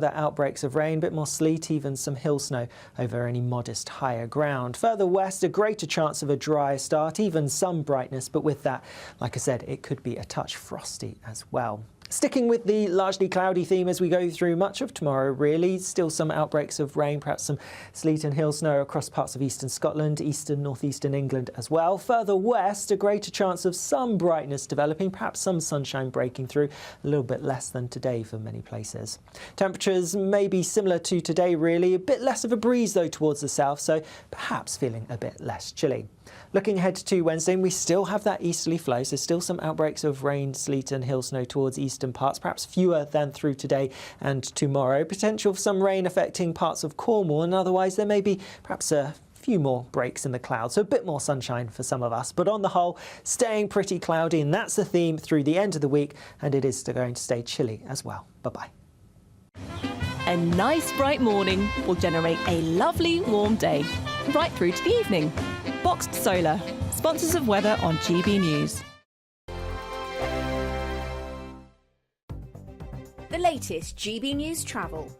The outbreaks of rain, a bit more sleet, even some hill snow over any modest higher ground. Further west, a greater chance of a drier start, even some brightness, but with that, like I said, it could be a touch frosty as well. Sticking with the largely cloudy theme as we go through much of tomorrow, really. Still some outbreaks of rain, perhaps some sleet and hill snow across parts of eastern Scotland, eastern northeastern England as well. Further west, a greater chance of some brightness developing, perhaps some sunshine breaking through, a little bit less than today for many places. Temperatures may be similar to today, really. A bit less of a breeze, though, towards the south, so perhaps feeling a bit less chilly. Looking ahead to Wednesday, we still have that easterly flow, so still some outbreaks of rain, sleet and hill snow towards eastern parts, perhaps fewer than through today and tomorrow. Potential for some rain affecting parts of Cornwall, and otherwise there may be perhaps a few more breaks in the clouds, so a bit more sunshine for some of us. But on the whole, staying pretty cloudy, and that's the theme through the end of the week, and it is going to stay chilly as well. Bye-bye. A nice bright morning will generate a lovely warm day, right through to the evening. Boxed Solar, sponsors of weather on GB News. The latest GB News travel.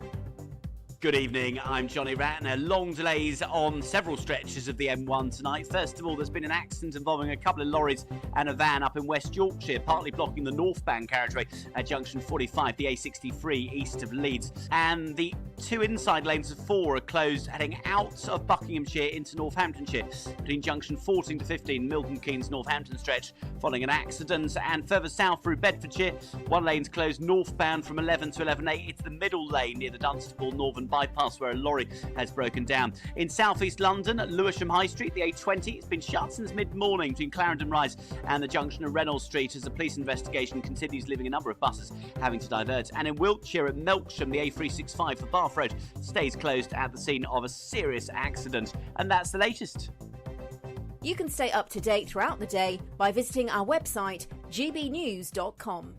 Good evening, I'm Johnny Ratner. Long delays on several stretches of the M1 tonight. First of all, there's been an accident involving a couple of lorries and a van up in West Yorkshire, partly blocking the northbound carriageway at junction 45, the A63 east of Leeds. And the two inside lanes of 4 are closed heading out of Buckinghamshire into Northamptonshire between junction 14 to 15, Milton Keynes Northampton stretch, following an accident. And further south through Bedfordshire, one lane's closed northbound from 11 to 11A. It's the middle lane near the Dunstable Northern bypass where a lorry has broken down. In southeast London, at Lewisham High Street, the A20, it's been shut since mid-morning between Clarendon Rise and the junction of Reynolds Street as the police investigation continues, leaving a number of buses having to divert. And in Wiltshire at Melksham, the A365 for Bath Road stays closed at the scene of a serious accident. And that's the latest. You can stay up to date throughout the day by visiting our website, gbnews.com.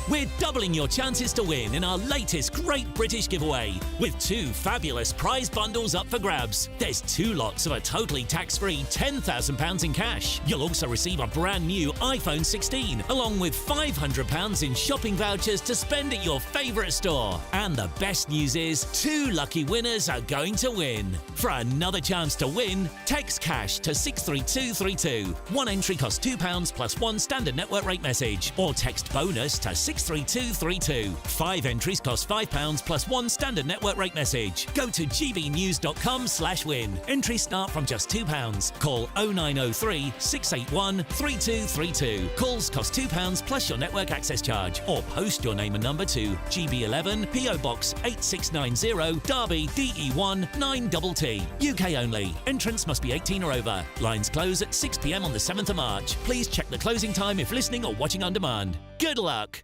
We're doubling your chances to win in our latest Great British giveaway, with 2 fabulous prize bundles up for grabs. There's 2 lots of a totally tax-free £10,000 in cash. You'll also receive a brand new iPhone 16, along with £500 in shopping vouchers to spend at your favourite store. And the best news is, 2 lucky winners are going to win. For another chance to win, text cash to 63232. One entry costs £2 plus 1 standard network rate message, or text bonus to 63232. 5 entries cost £5 plus 1 standard network rate message. Go to gbnews.com/win. Entries start from just £2. Call 0903 681 3232. Calls cost £2 plus your network access charge, or post your name and number to GB11 PO Box 8690 Derby DE1 9TT. UK only. Entrants must be 18 or over. Lines close at 6 p.m. on the 7th of March. Please check the closing time if listening or watching on demand. Good luck.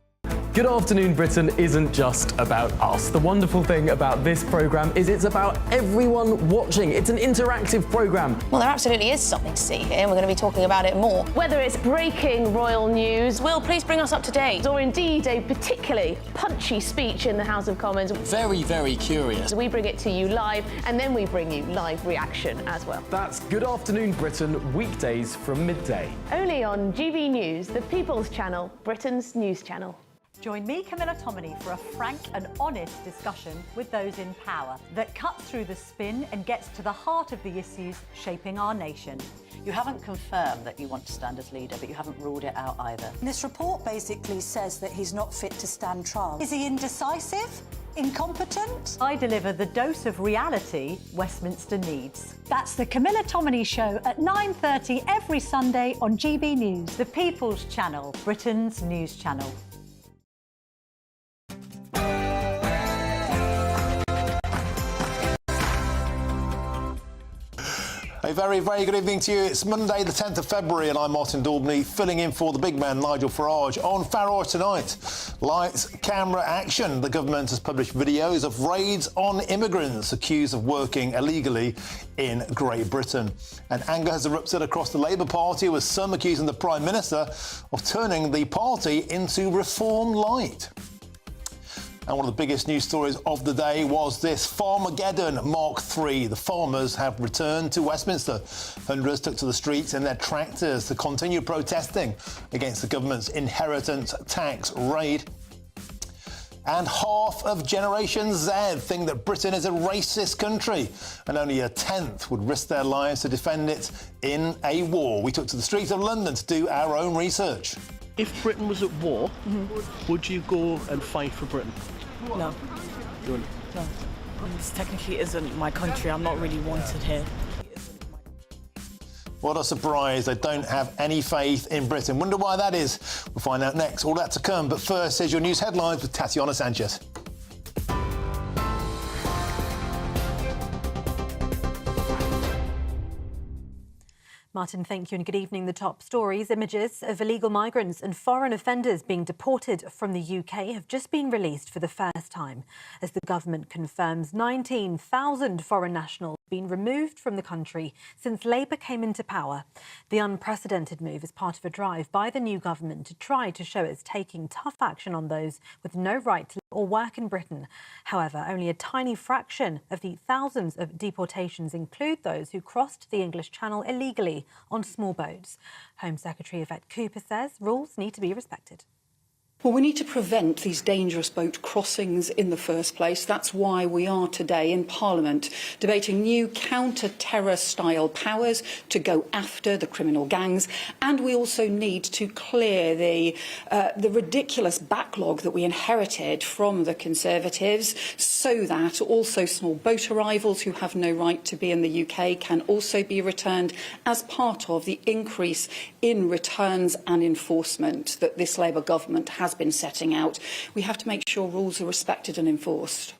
Good Afternoon Britain isn't just about us. The wonderful thing about this programme is it's about everyone watching. It's an interactive programme. Well, there absolutely is something to see here, and we're going to be talking about it more. Whether it's breaking royal news, Will, please bring us up to date. or indeed a particularly punchy speech in the House of Commons, Very, very curious. we bring it to you live, and then we bring you live reaction as well. That's Good Afternoon Britain, weekdays from midday. Only on GB News, the People's Channel, Britain's news channel. Join me, Camilla Tominey, for a frank and honest discussion with those in power that cuts through the spin and gets to the heart of the issues shaping our nation. You haven't confirmed that you want to stand as leader, but you haven't ruled it out either. This report basically says that he's not fit to stand trial. Is he indecisive? Incompetent? I deliver the dose of reality Westminster needs. That's the Camilla Tominey Show at 9:30 every Sunday on GB News, the People's Channel, Britain's news channel. A very, very good evening to you. It's Monday, the 10th of February, and I'm Martin Daubney, filling in for the big man, Nigel Farage. On Farage tonight, lights, camera, action. The government has published videos of raids on immigrants accused of working illegally in Great Britain. And anger has erupted across the Labour Party, with some accusing the Prime Minister of turning the party into Reform Light. And one of the biggest news stories of the day was this Farmageddon Mark III. The farmers have returned to Westminster. Hundreds took to the streets in their tractors to continue protesting against the government's inheritance tax raid. And half of Generation Z think that Britain is a racist country, and only a tenth would risk their lives to defend it in a war. We took to the streets of London to do our own research. If Britain was at war, would you go and fight for Britain? No. You wouldn't? No. This technically isn't my country. I'm not really wanted here. What a surprise. They don't have any faith in Britain. Wonder why that is? We'll find out next. All that to come. But first, here's your news headlines with Tatiana Sanchez. Martin, thank you and good evening. The top stories. Images of illegal migrants and foreign offenders being deported from the UK have just been released for the first time as the government confirms 19,000 foreign nationals have been removed from the country since Labour came into power. The unprecedented move is part of a drive by the new government to try to show it's taking tough action on those with no right to live or work in Britain. However, only a tiny fraction of the thousands of deportations include those who crossed the English Channel illegally on small boats. Home Secretary Yvette Cooper says rules need to be respected. Well, we need to prevent these dangerous boat crossings in the first place. That's why we are today in Parliament debating new counter-terror style powers to go after the criminal gangs. And we also need to clear the ridiculous backlog that we inherited from the Conservatives so that also small boat arrivals who have no right to be in the UK can also be returned as part of the increase in returns and enforcement that this Labour government has been setting out. We have to make sure rules are respected and enforced.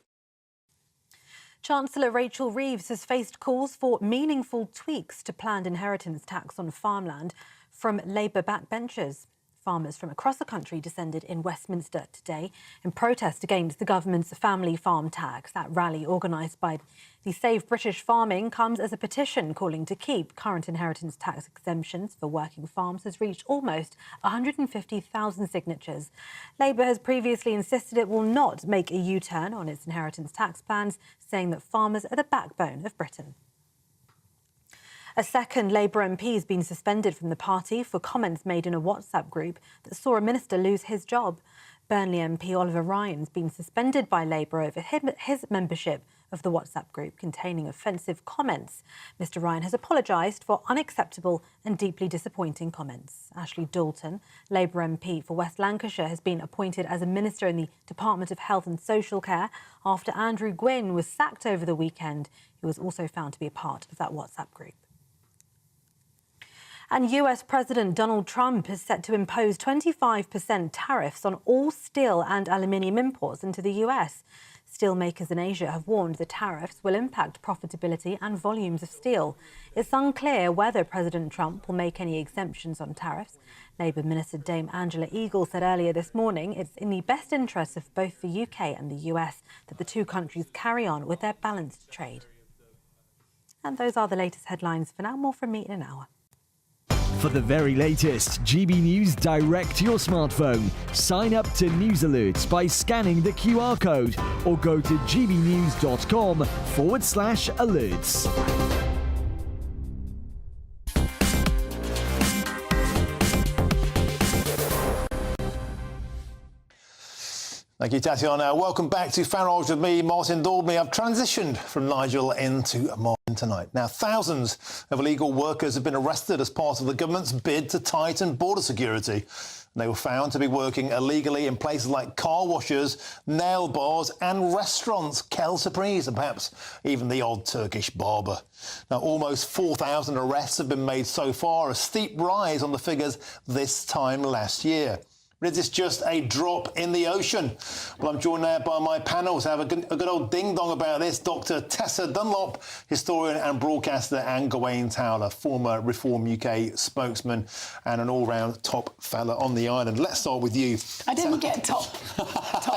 Chancellor Rachel Reeves has faced calls for meaningful tweaks to planned inheritance tax on farmland from Labour backbenchers. Farmers from across the country descended in Westminster today in protest against the government's family farm tax. That rally, organised by the Save British Farming, comes as a petition calling to keep current inheritance tax exemptions for working farms has reached almost 150,000 signatures. Labour has previously insisted it will not make a U-turn on its inheritance tax plans, saying that farmers are the backbone of Britain. A second Labour MP has been suspended from the party for comments made in a WhatsApp group that saw a minister lose his job. Burnley MP Oliver Ryan has been suspended by Labour over his membership of the WhatsApp group containing offensive comments. Mr Ryan has apologised for unacceptable and deeply disappointing comments. Ashley Dalton, Labour MP for West Lancashire, has been appointed as a minister in the Department of Health and Social Care after Andrew Gwynn was sacked over the weekend. He was also found to be a part of that WhatsApp group. And US President Donald Trump is set to impose 25% tariffs on all steel and aluminium imports into the US. Steelmakers in Asia have warned the tariffs will impact profitability and volumes of steel. It's unclear whether President Trump will make any exemptions on tariffs. Labour Minister Dame Angela Eagle said earlier this morning it's in the best interests of both the UK and the US that the two countries carry on with their balanced trade. And those are the latest headlines for now. More from me in an hour. For the very latest GB News direct to your smartphone, sign up to News Alerts by scanning the QR code or go to gbnews.com/alerts. Thank you, Tatiana. Welcome back to Farage with me, Martin Daubney. I've transitioned from Nigel into Martin tonight. Now, thousands of illegal workers have been arrested as part of the government's bid to tighten border security. They were found to be working illegally in places like car washers, nail bars and restaurants, Kel Surprise, and perhaps even the odd Turkish barber. Now, almost 4,000 arrests have been made so far, a steep rise on the figures this time last year. But is this just a drop in the ocean? Well, I'm joined now by my panel to have a good old ding-dong about this. Dr Tessa Dunlop, historian and broadcaster, and Gawain Towler, former Reform UK spokesman and an all-round top fella on the island. Let's start with you. I didn't get top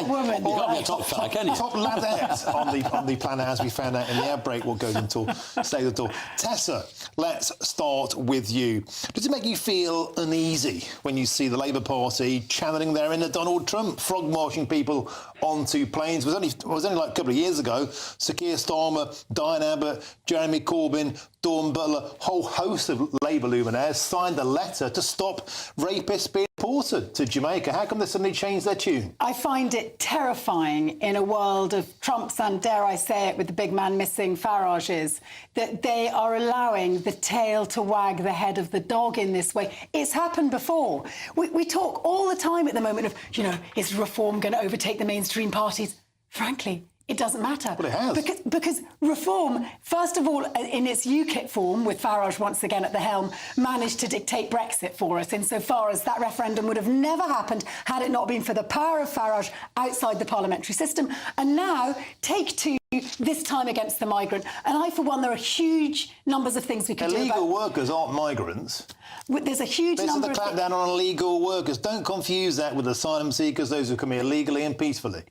woman. You can't be a top fella, can you? Top ladette on the planet, as we found out in the ad break. What goes until stay the door. Tessa, let's start with you. Does it make you feel uneasy when you see the Labour Party channeling their inner Donald Trump, frog-marching people onto planes? It was only like a couple of years ago. Sir Keir Starmer, Diane Abbott, Jeremy Corbyn, Dawn Butler, whole host of Labour luminaires signed a letter to stop rapists being deported to Jamaica. How come they suddenly changed their tune? I find it terrifying in a world of Trumps and, dare I say it, with the big man missing, Farages, that they are allowing the tail to wag the head of the dog in this way. It's happened before. We talk all the time at the moment of, you know, is reform going to overtake the mainstream parties? Frankly, it doesn't matter. Well, it has. Because reform, first of all, in its UKIP form, with Farage once again at the helm, managed to dictate Brexit for us, insofar as that referendum would have never happened had it not been for the power of Farage outside the parliamentary system. And now, take two this time against the migrant. And I, for one, there are huge numbers of things we can do about... Illegal workers aren't migrants. There's a huge number of... This is the crackdown on illegal workers. Don't confuse that with asylum seekers, those who come here legally and peacefully.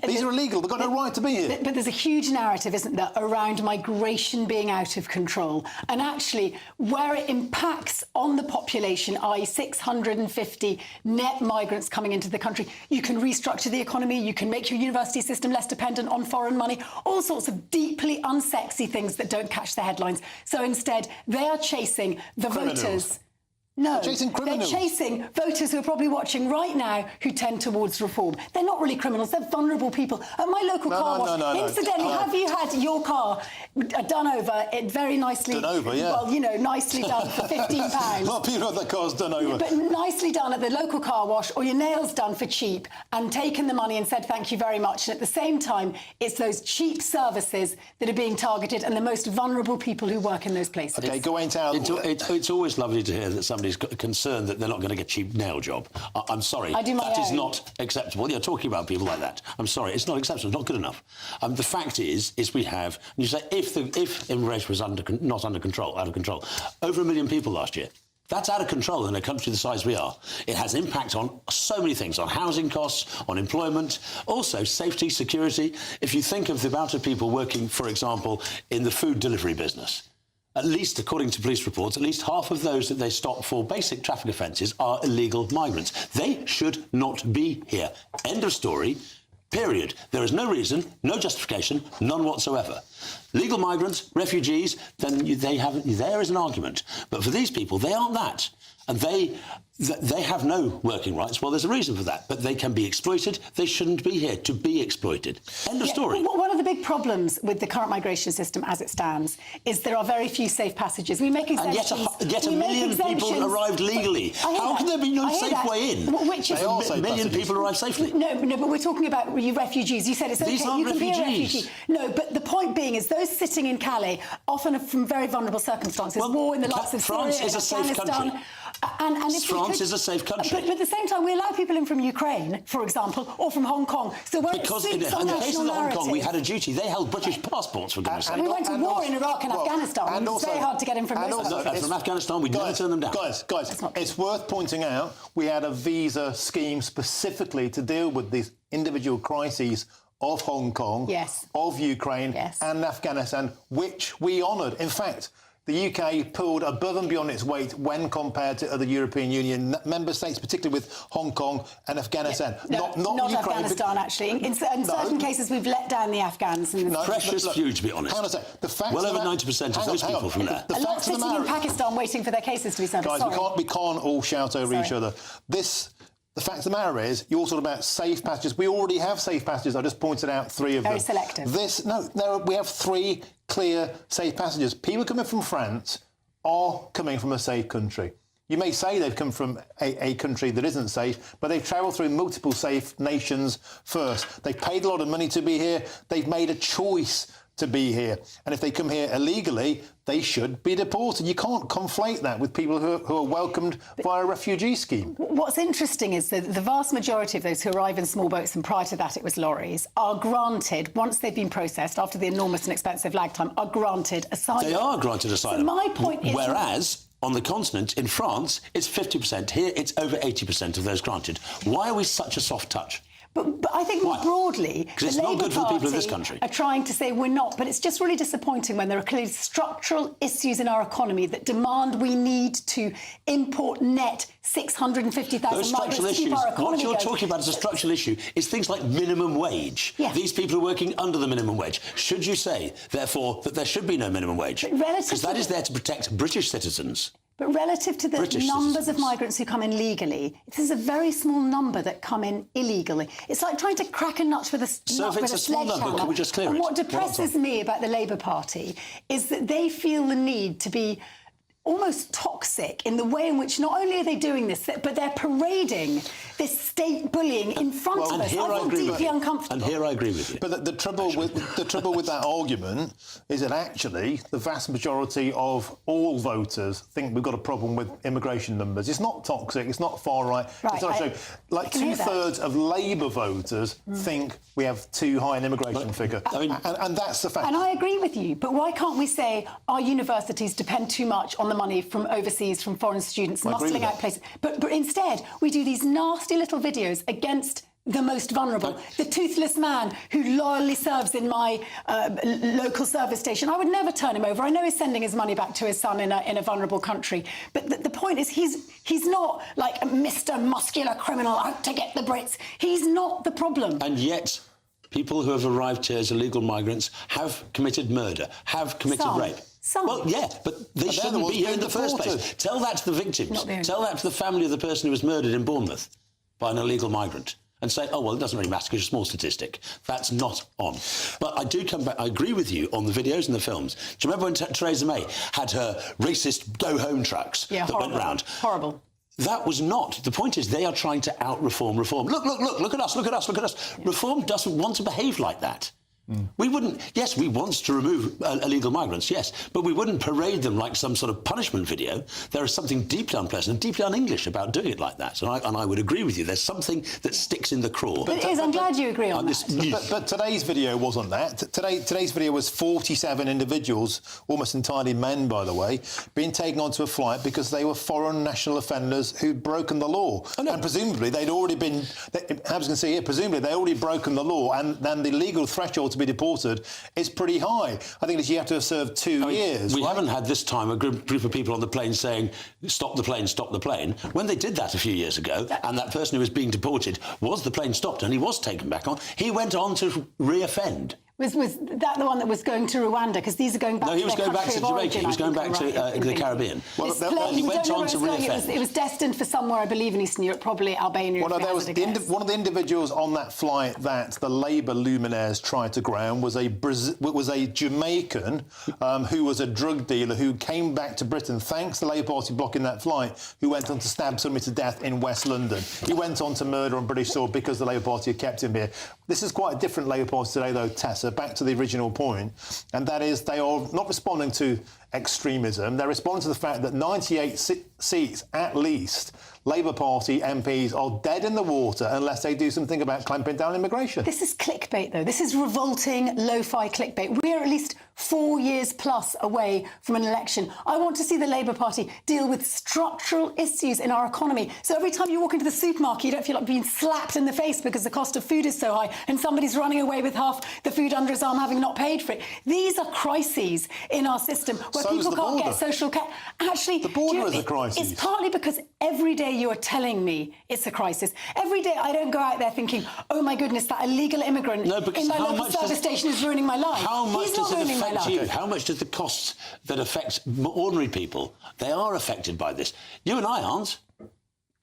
These are illegal. They've got no right to be here. But there's a huge narrative, isn't there, around migration being out of control. And actually, where it impacts on the population, i.e. 650 net migrants coming into the country, you can restructure the economy, you can make your university system less dependent on foreign money, all sorts of deeply unsexy things that don't catch the headlines. So instead, they are chasing the voters. No, they're chasing criminals. They're chasing voters who are probably watching right now who tend towards reform. They're not really criminals, they're vulnerable people. At my local car wash, incidentally, have you had your car done over, very nicely... Done over, yeah. Well, you know, nicely done for £15. A lot of people have their cars done over. But nicely done at the local car wash, or your nails done for cheap, and taken the money and said thank you very much. And at the same time, it's those cheap services that are being targeted and the most vulnerable people who work in those places. OK, go into our... It's always lovely to hear that somebody's concerned that they're not going to get a cheap nail job. I'm sorry. I do my That is own. not acceptable. You're talking about people like that. I'm sorry. It's not acceptable. It's not good enough. The fact is we have... And you say if immigration was not out of control, over 1 million people last year. That's out of control in a country the size we are. It has impact on so many things, on housing costs, on employment, also safety, security. If you think of the amount of people working, for example, in the food delivery business, at least, according to police reports, at least half of those that they stop for basic traffic offences are illegal migrants. They should not be here. End of story. Period. There is no reason, no justification, none whatsoever. Legal migrants, refugees, then there is an argument. But for these people, they aren't that. And they have no working rights. Well, there's a reason for that. But they can be exploited. They shouldn't be here to be exploited. End of story. One of the big problems with the current migration system as it stands is there are very few safe passages. We make exemptions. And yet 1 million people arrived legally. How can there be no safe way in? Which is 1 million people arrived safely. No, but we're talking about refugees. You said it's These OK, aren't you can refugees. be a refugee. No, but the point being is those sitting in Calais, often from very vulnerable circumstances, war in the likes of France Syria is a and safe Afghanistan. country. And if France is a safe country. But at the same time, we allow people in from Ukraine, for example, or from Hong Kong. So where because it in the suits our case of national Hong Kong, we narrative. had a duty. They held British passports, for goodness sake. We went to war in Iraq and Afghanistan. And It's very hard to get in from those countries. From Afghanistan, we never turned them down. Guys, it's worth pointing out we had a visa scheme specifically to deal with these individual crises of Hong Kong, of Ukraine and Afghanistan, which we honoured. In fact, the UK pulled above and beyond its weight when compared to other European Union member states, particularly with Hong Kong and Afghanistan. Not Ukraine, Afghanistan, actually. In certain cases, we've let down the Afghans. Precious few, to be honest. Hang on a sec. The fact well over 90% of those people from there. A lot sitting in Pakistan waiting for their cases to be sent. Guys, we can't all shout over each other. The fact of the matter is, you're talking about safe passages. We already have safe passages. I just pointed out 3 of them. Very selective. We have 3 clear safe passages. People coming from France are coming from a safe country. You may say they've come from a country that isn't safe, but they've travelled through multiple safe nations first. They've paid a lot of money to be here. They've made a choice to be here. And if they come here illegally, they should be deported. You can't conflate that with people who are welcomed via a refugee scheme. What's interesting is that the vast majority of those who arrive in small boats, and prior to that it was lorries, are granted, once they've been processed, after the enormous and expensive lag time, are granted asylum. They are granted asylum. So my point is... Whereas, on the continent, in France, it's 50%. Here, it's over 80% of those granted. Why are we such a soft touch? But I think more broadly, because it's not good for the people of this country. Are trying to say we're not, but it's just really disappointing when there are clearly structural issues in our economy that demand we need to import net 650,000 migrants to keep our economy what you're going. talking about as a structural issue is things like minimum wage. Yeah. These people are working under the minimum wage. Should you say, therefore, that there should be no minimum wage? Because that is there to protect British citizens. But relative to the British numbers citizens. of migrants who come in legally, this is a very small number that come in illegally. It's like trying to crack a nut with a So if it's a small number, can we just clear and it? what depresses me about the Labour Party is that they feel the need to be almost toxic in the way in which not only are they doing this, but they're parading this state bullying in front of us. I feel deeply uncomfortable. And here I agree with you. But the trouble with that argument is that actually the vast majority of all voters think we've got a problem with immigration numbers. It's not toxic. It's not far right. It's not like 2/3 of Labour voters think we have too high an immigration figure, and that's the fact. And I agree with you, but why can't we say our universities depend too much on the money from overseas, from foreign students, muscling out places? But instead, we do these nasty little videos against the most vulnerable, the toothless man who loyally serves in my local service station. I would never turn him over. I know he's sending his money back to his son in a vulnerable country. But the point is he's not like a Mr. Muscular criminal out to get the Brits. He's not the problem. And yet, people who have arrived here as illegal migrants have committed murder, have committed rape. Well, yeah, but they shouldn't be here in the first place. Tell that to the victims. Tell that to the family of the person who was murdered in Bournemouth by an illegal migrant. And say, oh, well, it doesn't really matter because it's a small statistic. That's not on. But I do come back, I agree with you on the videos and the films. Do you remember when Theresa May had her racist go-home trucks that went round? Horrible. That was not. The point is they are trying to out-reform reform. Look at us, look at us, look at us. Reform doesn't want to behave like that. We wouldn't, yes, we want to remove illegal migrants, yes, but we wouldn't parade them like some sort of punishment video. There is something deeply unpleasant and deeply un-English about doing it like that. And I would agree with you. There's something that sticks in the craw. But it is, I'm glad you agree on that. But today's video wasn't that. Today's video was 47 individuals, almost entirely men, by the way, being taken onto a flight because they were foreign national offenders who'd broken the law. And presumably they'd already been, as you can see here, presumably they'd already broken the law, and then the legal threshold to be deported is pretty high. I think that you have to have served 2 years. We haven't had this time a group of people on the plane saying, stop the plane, stop the plane. When they did that a few years ago, and that person who was being deported was the plane stopped and he was taken back on, he went on to re-offend. Was that the one that was going to Rwanda? Because these are going back to their country of origin. No, he was going back to Jamaica. He was going back to the Caribbean. He went on to re-offend. It was destined for somewhere, I believe, in Eastern Europe, probly Albania. One of the individuals on that flight that the Labour luminaires tried to ground was a Jamaican who was a drug dealer who came back to Britain thanks to the Labour Party blocking that flight, who went on to stab somebody to death in West London. He went on to murder on British soil because the Labour Party had kept him here. This is quite a different Labour Party today, though, Tessa. Back to the original point, and that is they are not responding to extremism. They're responding to the fact that 98 seats, at least, Labour Party MPs are dead in the water unless they do something about clamping down immigration. This is clickbait, though. This is revolting, lo-fi clickbait. We're at least 4 years plus away from an election. I want to see the Labour Party deal with structural issues in our economy. So every time you walk into the supermarket, you don't feel like being slapped in the face because the cost of food is so high and somebody's running away with half the food under his arm having not paid for it. These are crises in our system where people can't get social care. Actually, the border is a crisis. It's partly because every day you are telling me it's a crisis. Every day I don't go out there thinking, oh my goodness, that illegal immigrant in my local service station is ruining my life. How much He's does not it ruining my affect life. you? How much does the costs that affect ordinary people, they are affected by this? You and I aren't.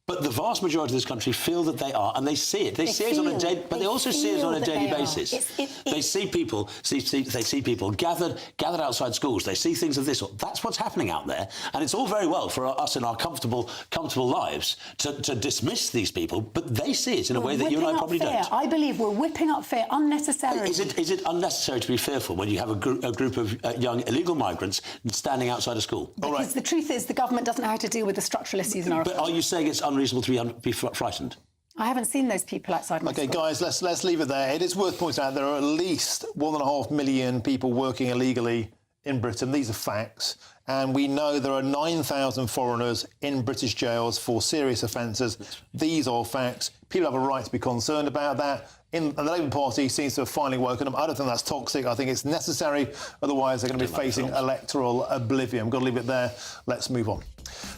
But the vast majority of this country feel that they are, and they see it. They see it on a daily, but they also see it on a daily basis. They see people. They see people gathered outside schools. They see things of this sort. That's what's happening out there, and it's all very well for us in our comfortable lives to dismiss these people, but they see it in a way that you and I probably don't. I believe we're whipping up fear unnecessarily. Is it unnecessary to be fearful when you have a group of young illegal migrants standing outside a school? Because the truth is, the government doesn't know how to deal with the structural issues in our economy. But are you saying it's unreasonable to be frightened? I haven't seen those people outside my school. Guys, let's leave it there. It is worth pointing out there are at least 1.5 million people working illegally in Britain. These are facts. And we know there are 9,000 foreigners in British jails for serious offences. These are facts. People have a right to be concerned about that. And the Labour Party seems to have finally woken up. I don't think that's toxic. I think it's necessary. Otherwise, they're going to be facing electoral oblivion. Got to leave it there. Let's move on.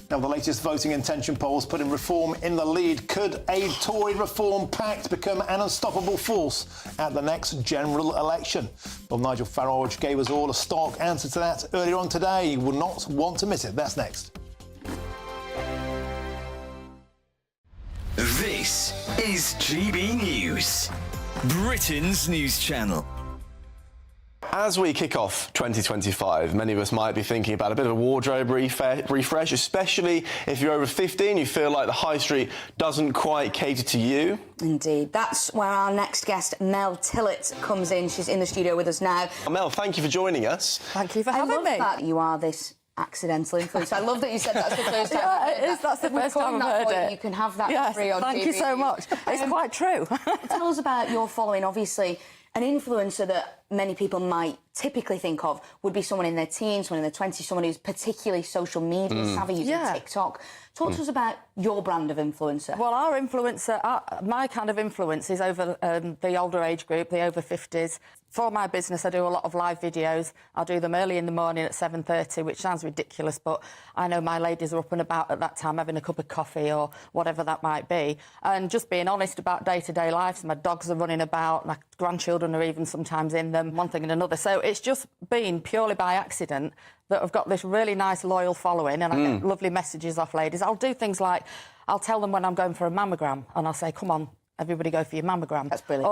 Now, the latest voting intention polls putting Reform in the lead. Could a Tory-Reform pact become an unstoppable force at the next general election? Well, Nigel Farage gave us all a stark answer to that earlier on today. You will not want to miss it. That's next. is GB News, Britain's news channel. As we kick off 2025, many of us might be thinking about a bit of a wardrobe refresh, especially if you're over 50 and you feel like the high street doesn't quite cater to you. Indeed. That's where our next guest, Mel Tillett, comes in. She's in the studio with us now. Mel, thank you for joining us. Thank you for having me. I love that you are this accidental influencer. I love that you said that's the first time. Yeah, it is. That's the first time I've heard it. You can have that for free on thank TV. you so much. It's quite true. Tell us about your following. Obviously, an influencer that many people might typically think of would be someone in their teens, someone in their 20s, someone who's particularly social media savvy, using TikTok. Talk to us about your brand of influencer. Well, our influencer, my kind of influence is over the older age group, the over 50s. For my business, I do a lot of live videos. I do them early in the morning at 7:30, which sounds ridiculous, but I know my ladies are up and about at that time having a cup of coffee or whatever that might be. And just being honest about day-to-day life. So my dogs are running about, my grandchildren are even sometimes in them, one thing and another. So it's just been purely by accident that I've got this really nice, loyal following, and I get lovely messages off ladies. I'll do things like, I'll tell them when I'm going for a mammogram, and I'll say, come on, everybody go for your mammogram. That's brilliant.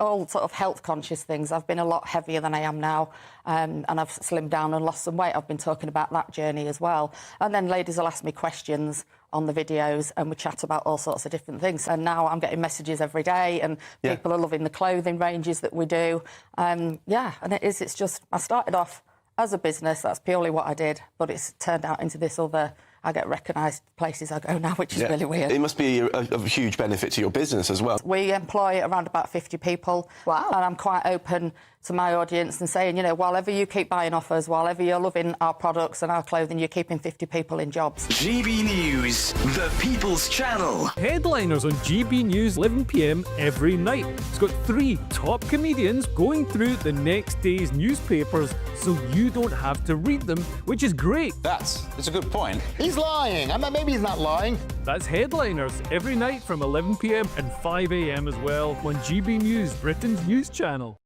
All sort of health-conscious things. I've been a lot heavier than I am now, and I've slimmed down and lost some weight. I've been talking about that journey as well. And then ladies will ask me questions on the videos, and we chat about all sorts of different things. And now I'm getting messages every day, and people are loving the clothing ranges that we do. And it's just, I started off as a business, that's purely what I did, but it's turned out into this other, I get recognised places I go now, which is really weird. It must be a huge benefit to your business as well. We employ around about 50 people. Wow. And I'm quite open to my audience and saying, you know, while ever you keep buying offers, while ever you're loving our products and our clothing, you're keeping 50 people in jobs. GB News, the People's Channel. Headliners on GB News 11 p.m. every night. It's got 3 top comedians going through the next day's newspapers so you don't have to read them, which is great. That's a good point. He's lying. Maybe he's not lying. That's Headliners every night from 11 p.m. and 5 a.m. as well on GB News, Britain's news channel.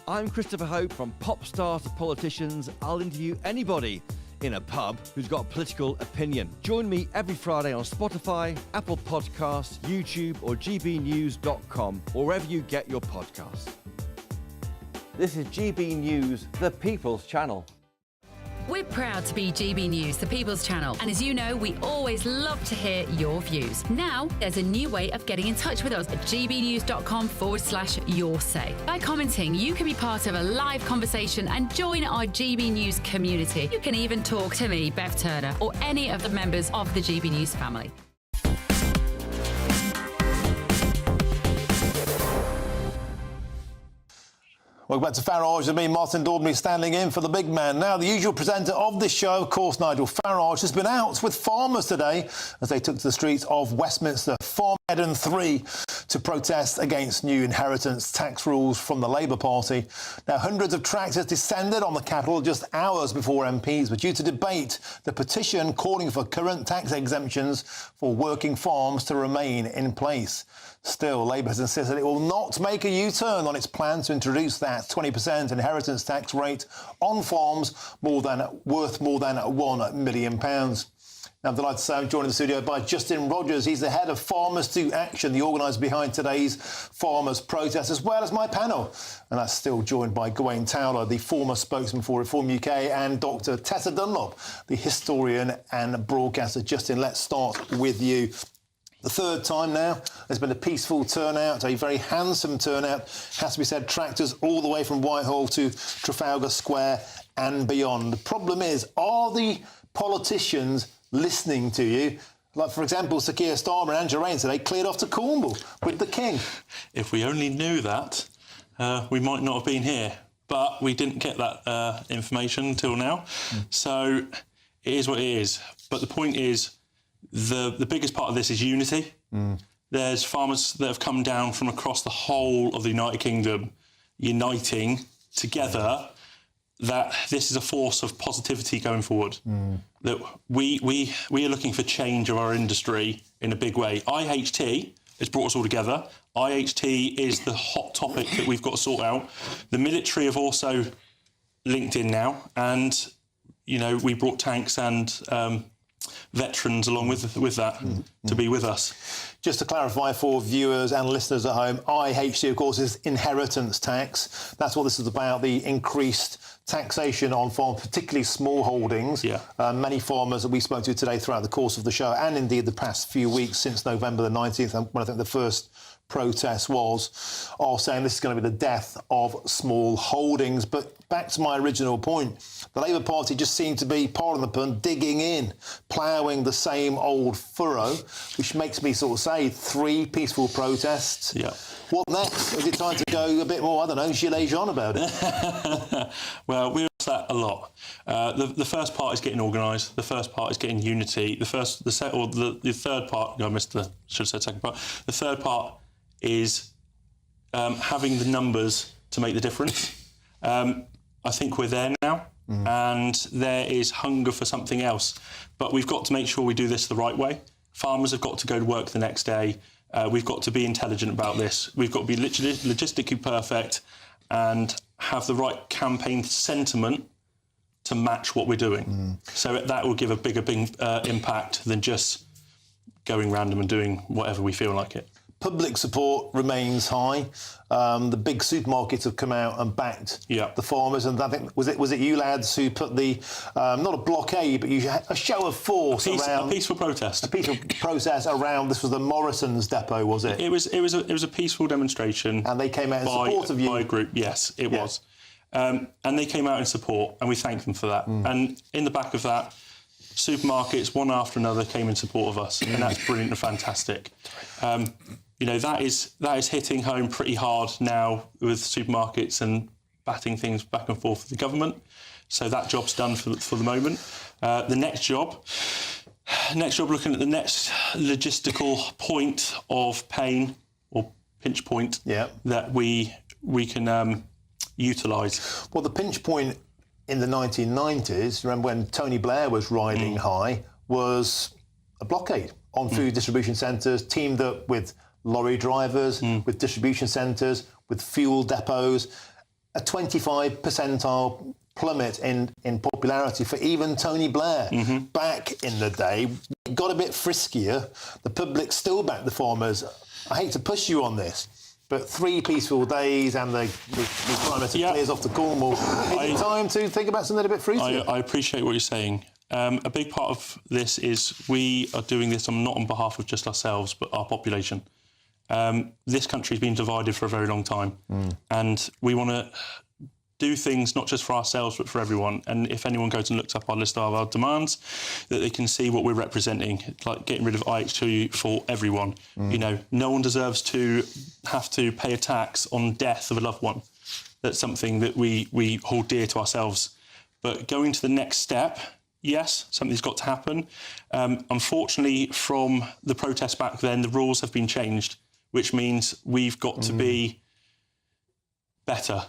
I'm Christopher Hope. From pop stars to politicians, I'll interview anybody in a pub who's got a political opinion. Join me every Friday on Spotify, Apple Podcasts, YouTube or gbnews.com, or wherever you get your podcasts. This is GB News, the People's Channel. We're proud to be GB News, the People's Channel. And as you know, we always love to hear your views. Now, there's a new way of getting in touch with us at gbnews.com/your say. By commenting, you can be part of a live conversation and join our GB News community. You can even talk to me, Bev Turner, or any of the members of the GB News family. Welcome back to Farage and me, Martin Daubney, standing in for the big man. Now, the usual presenter of this show, of course, Nigel Farage, has been out with farmers today as they took to the streets of Westminster, Farmhead 3, to protest against new inheritance tax rules from the Labour Party. Now, hundreds of tractors descended on the capital just hours before MPs were due to debate the petition calling for current tax exemptions for working farms to remain in place. Still, Labour has insisted it will not make a U-turn on its plan to introduce that 20% inheritance tax rate on farms worth more than £1 million. Now, I'm delighted to say I'm joined in the studio by Justin Rogers. He's the head of Farmers to Action, the organiser behind today's farmers' protest, as well as my panel. And that's still joined by Gawain Towler, the former spokesman for Reform UK, and Dr Tessa Dunlop, the historian and broadcaster. Justin, let's start with you. The third time now, there's been a peaceful turnout, a very handsome turnout. Has to be said, tractors all the way from Whitehall to Trafalgar Square and beyond. The problem is, are the politicians listening to you? Like, for example, Sir Keir Starmer and Angela Rayner today cleared off to Cornwall with the King. If we only knew that, we might not have been here. But we didn't get that information until now. So it is what it is. But the point is, the biggest part of this is unity. There's farmers that have come down from across the whole of the United Kingdom uniting together, that this is a force of positivity going forward. That we are looking for change of our industry in a big way. IHT has brought us all together. IHT is the hot topic that we've got to sort out. The military have also linked in now, and, you know, we brought tanks and veterans along with that to be with us. Just to clarify for viewers and listeners at home, IHT, of course, is inheritance tax. That's what this is about, the increased taxation on farms, particularly small holdings. Yeah. Many farmers that we spoke to today throughout the course of the show, and indeed the past few weeks since November the 19th, when I think the first protest was, are saying this is going to be the death of small holdings. But back to my original point, the Labour Party just seemed to be, pardon the pun, digging in, ploughing the same old furrow, which makes me sort of say 3 peaceful protests. Yeah. What next? Is it time to go a bit more, I don't know, gilet jaune about it? Well, we ask that a lot. The first part is getting organised. The first part is getting unity. The third part, I missed should have said second part. The third part is having the numbers to make the difference. I think we're there now, and there is hunger for something else. But we've got to make sure we do this the right way. Farmers have got to go to work the next day. We've got to be intelligent about this. We've got to be logistically perfect and have the right campaign sentiment to match what we're doing. So that will give a bigger impact than just going random and doing whatever we feel like it. Public support remains high. The big supermarkets have come out and backed the farmers, and I think was it you lads who put the not a blockade, but a show of force around a peaceful protest. A peaceful protest around. This was the Morrison's depot, was it? It was a peaceful demonstration, and they came out in support of you. By a group, yes, it was, and they came out in support, and we thank them for that. And in the back of that, supermarkets, one after another, came in support of us, and that's brilliant and fantastic. You know, that is hitting home pretty hard now with supermarkets and batting things back and forth with the government. So that job's done for the moment. The next job, looking at the next logistical point of pain or pinch point that we can utilise. Well, the pinch point in the 1990s, remember when Tony Blair was riding high, was a blockade on food distribution centres, teamed up with lorry drivers, with distribution centres, with fuel depots. A 25 percentile plummet in popularity for even Tony Blair. Back in the day, it got a bit friskier. The public still backed the farmers. I hate to push you on this, but 3 peaceful days and the climate clears off to Cornwall. Is it time to think about something a bit fruitier? I appreciate what you're saying. A big part of this is we are doing this not on behalf of just ourselves, but our population. This country's been divided for a very long time, and we want to do things not just for ourselves, but for everyone. And if anyone goes and looks up our list of our demands, that they can see what we're representing, like getting rid of IH2 for everyone. You know, no one deserves to have to pay a tax on death of a loved one. That's something that we hold dear to ourselves. But going to the next step, yes, something's got to happen. Unfortunately, from the protest back then, the rules have been changed, which means we've got to be better,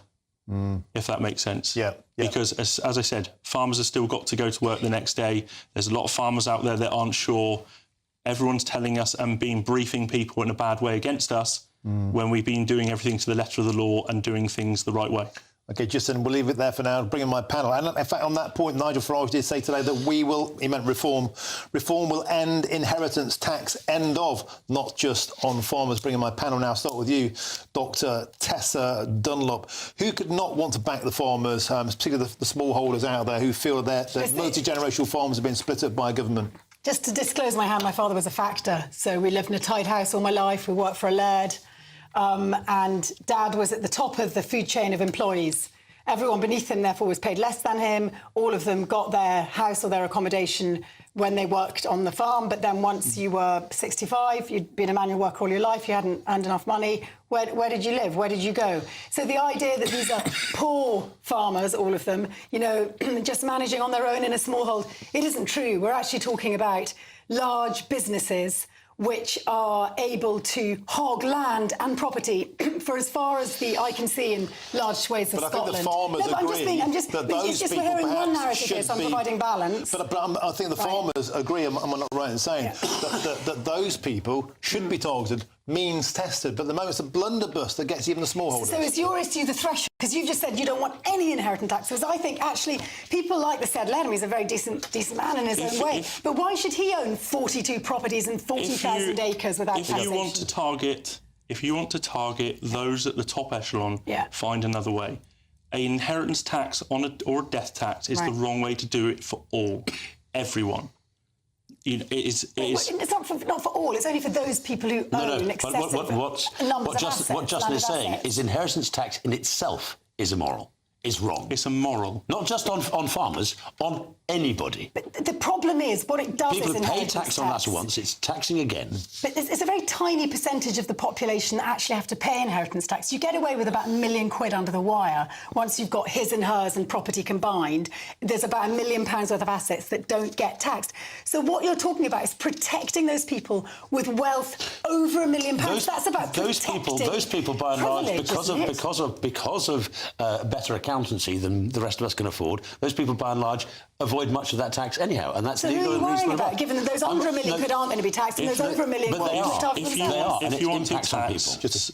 if that makes sense. Because, as I said, farmers have still got to go to work the next day. There's a lot of farmers out there that aren't sure. Everyone's telling us and briefing people in a bad way against us when we've been doing everything to the letter of the law and doing things the right way. OK, Justin, we'll leave it there for now. Bring in my panel. And in fact, on that point, Nigel Farage did say today that he meant reform will end inheritance tax, end of, not just on farmers. Bring in my panel now. Start with you, Dr. Tessa Dunlop. Who could not want to back the farmers, particularly the smallholders out there who feel that multi-generational farms have been split up by government? Just to disclose my hand, my father was a factor. So we lived in a tied house all my life. We worked for a laird. And Dad was at the top of the food chain of employees. Everyone beneath him, therefore, was paid less than him. All of them got their house or their accommodation when they worked on the farm. But then once you were 65, you'd been a manual worker all your life, you hadn't earned enough money. Where did you live? Where did you go? So the idea that these are poor farmers, all of them, you know, just managing on their own in a small hold, it isn't true. We're actually talking about large businesses which are able to hog land and property for as far as the eye can see in large swathes of Scotland. I think the farmers agree that those people we're hearing one perhaps narrative here, so I'm providing balance. But I think the farmers agree, am I not right in saying, that those people should be targeted means tested, but at the moment it's a blunderbuss that gets even the smallholders. So is your issue the threshold? Because you've just said you don't want any inheritance taxes. I think actually people like the said Lennon, he's a very decent man in his own way. But why should he own 42 properties and 40,000 acres without taxation? If you want to target those at the top echelon, find another way. An inheritance tax or a death tax is the wrong way to do it for everyone. It's not for all. It's only for those people who own excessive numbers of assets. What Justin is saying is inheritance tax in itself is immoral. Is wrong. It's immoral. Not just on farmers, on anybody. But the problem is, what it does People is have paid tax on that once, it's taxing again. But it's a very tiny percentage of the population that actually have to pay inheritance tax. You get away with about £1 million under the wire. Once you've got his and hers and property combined, there's about £1 million worth of assets that don't get taxed. So what you're talking about is protecting those people with wealth over £1 million. That's about those people by and large, because of better accountancy than the rest of us can afford, those people by and large avoid much of that tax anyhow, and that's so who are you worrying about, given that those under £1 million quid aren't going to be taxed and those over £1 million quid are taxed themselves?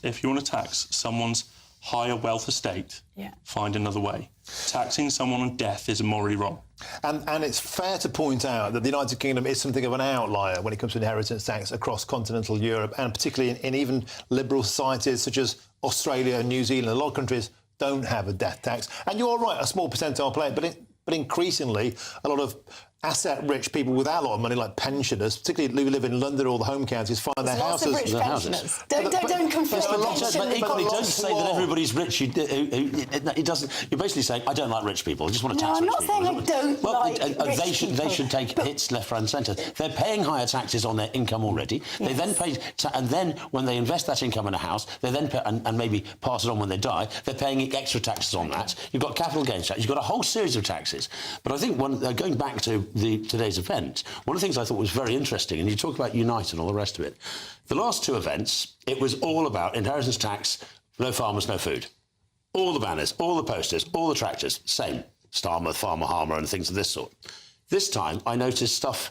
If you want to tax someone's higher wealth estate, find another way. Taxing someone on death is morally wrong. And it's fair to point out that the United Kingdom is something of an outlier when it comes to inheritance tax across continental Europe, and particularly in even liberal societies such as Australia and New Zealand. A lot of countries don't have a death tax. And you're right, a small percentile play it, but increasingly, a lot of asset-rich people without a lot of money, like pensioners, particularly who live in London or the home counties, find their houses. Don't confuse But equally, don't say that everybody's rich. It doesn't. You're basically saying, I don't like rich people. I just want to tax rich people. No, I'm not saying I don't like rich people. They should take hits left, right and centre. They're paying higher taxes on their income already. They then pay... and then, when they invest that income in a house, they then pay, and maybe pass it on when they die, they're paying extra taxes on that. You've got capital gains tax. You've got a whole series of taxes. But I think, going back to today's event, one of the things I thought was very interesting, and you talk about Unite and all the rest of it, the last two events, it was all about inheritance tax, no farmers, no food. All the banners, all the posters, all the tractors, same. Starmer, Farmer, Harmer and things of this sort. This time, I noticed stuff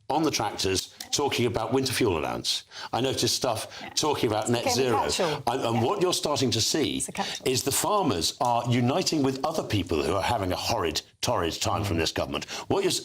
on the tractors talking about winter fuel allowance. I noticed stuff talking about net zero. And what you're starting to see is the farmers are uniting with other people who are having a torrid time from this government.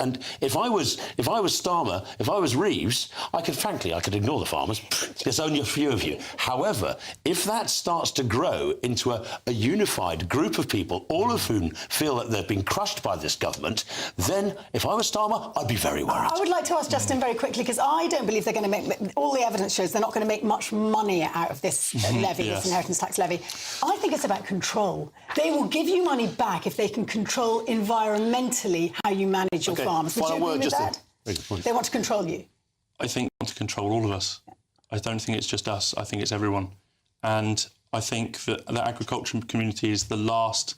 And if I was Starmer, if I was Reeves, I could ignore the farmers. There's only a few of you. However, if that starts to grow into a unified group of people, all of whom feel that they've been crushed by this government, then if I was Starmer, I'd be very worried. I would like to ask Justin very quickly, because I don't believe they're going to make... All the evidence shows they're not going to make much money out of this levy, this inheritance tax levy. I think it's about control. They will give you money back if they can control environmentally how you manage your farms. Would you agree with that? They want to control you. I think they want to control all of us. I don't think it's just us. I think it's everyone. And I think that the agriculture community is the last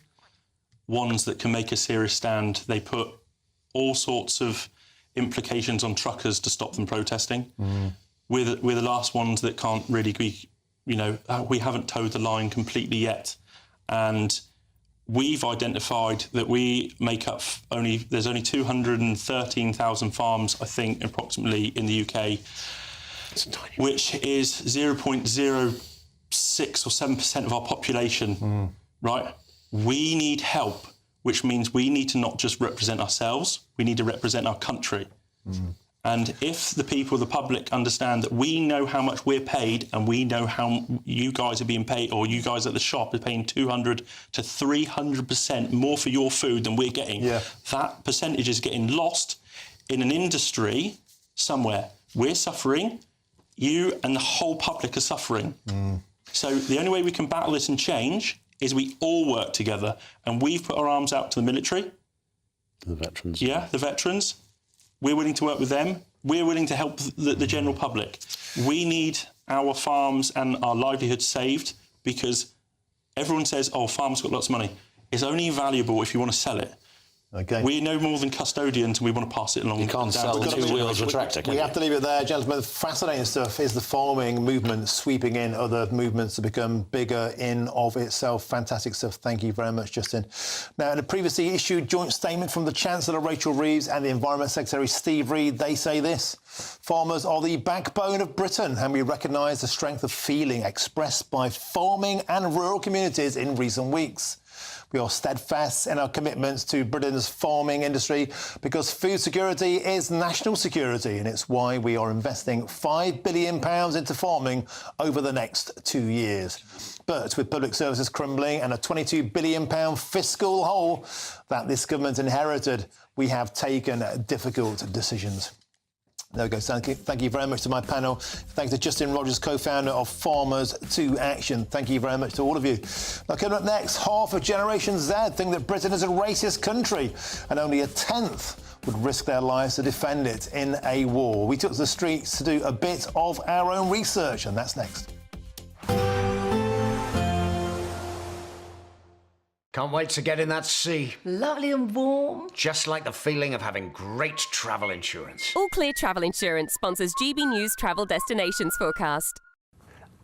ones that can make a serious stand. They put all sorts of implications on truckers to stop them protesting. We're the last ones that can't really be, we haven't towed the line completely yet. And we've identified that we make up there's only 213,000 farms, I think, approximately in the UK, which is 0.06 or 7% of our population, right? We need help, which means we need to not just represent ourselves, we need to represent our country. And if the people, the public, understand that we know how much we're paid and we know how you guys are being paid, or you guys at the shop are paying 200 to 300% more for your food than we're getting, that percentage is getting lost in an industry somewhere. We're suffering, you and the whole public are suffering. So the only way we can battle this and change is we all work together, and we've put our arms out to the military. The veterans. Yeah, the veterans. We're willing to work with them. We're willing to help the general public. We need our farms and our livelihood saved, because everyone says, oh, farmers got lots of money. It's only valuable if you want to sell it. OK. We're no more than custodians and we want to pass it along. You can't sell the two wheels of a tractor, can We you? have to leave it there, gentlemen. Fascinating stuff. Is the farming movement sweeping in other movements to become bigger in of itself? Fantastic stuff. Thank you very much, Justin. Now, in a previously issued joint statement from the Chancellor Rachel Reeves and the Environment Secretary Steve Reed, they say this: farmers are the backbone of Britain, and we recognise the strength of feeling expressed by farming and rural communities in recent weeks. We are steadfast in our commitments to Britain's farming industry because food security is national security, and it's why we are investing £5 billion into farming over the next 2 years. But with public services crumbling and a £22 billion fiscal hole that this government inherited, we have taken difficult decisions. There we go. Thank you very much to my panel. Thanks to Justin Rogers, co-founder of Farmers to Action. Thank you very much to all of you. Now, coming up next, half of Generation Z think that Britain is a racist country, and only a tenth would risk their lives to defend it in a war. We took to the streets to do a bit of our own research, and that's next. Can't wait to get in that sea. Lovely and warm. Just like the feeling of having great travel insurance. All Clear Travel Insurance sponsors GB News Travel Destinations Forecast.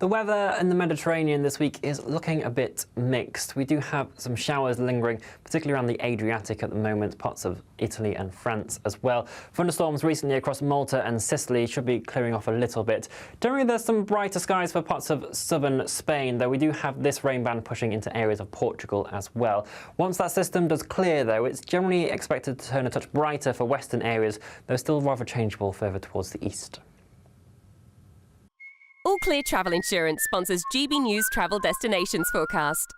The weather in the Mediterranean this week is looking a bit mixed. We do have some showers lingering, particularly around the Adriatic at the moment, parts of Italy and France as well. Thunderstorms recently across Malta and Sicily should be clearing off a little bit. Generally, there's some brighter skies for parts of southern Spain, though we do have this rain band pushing into areas of Portugal as well. Once that system does clear, though, it's generally expected to turn a touch brighter for western areas, though still rather changeable further towards the east. All Clear Travel Insurance sponsors GB News Travel Destinations Forecast.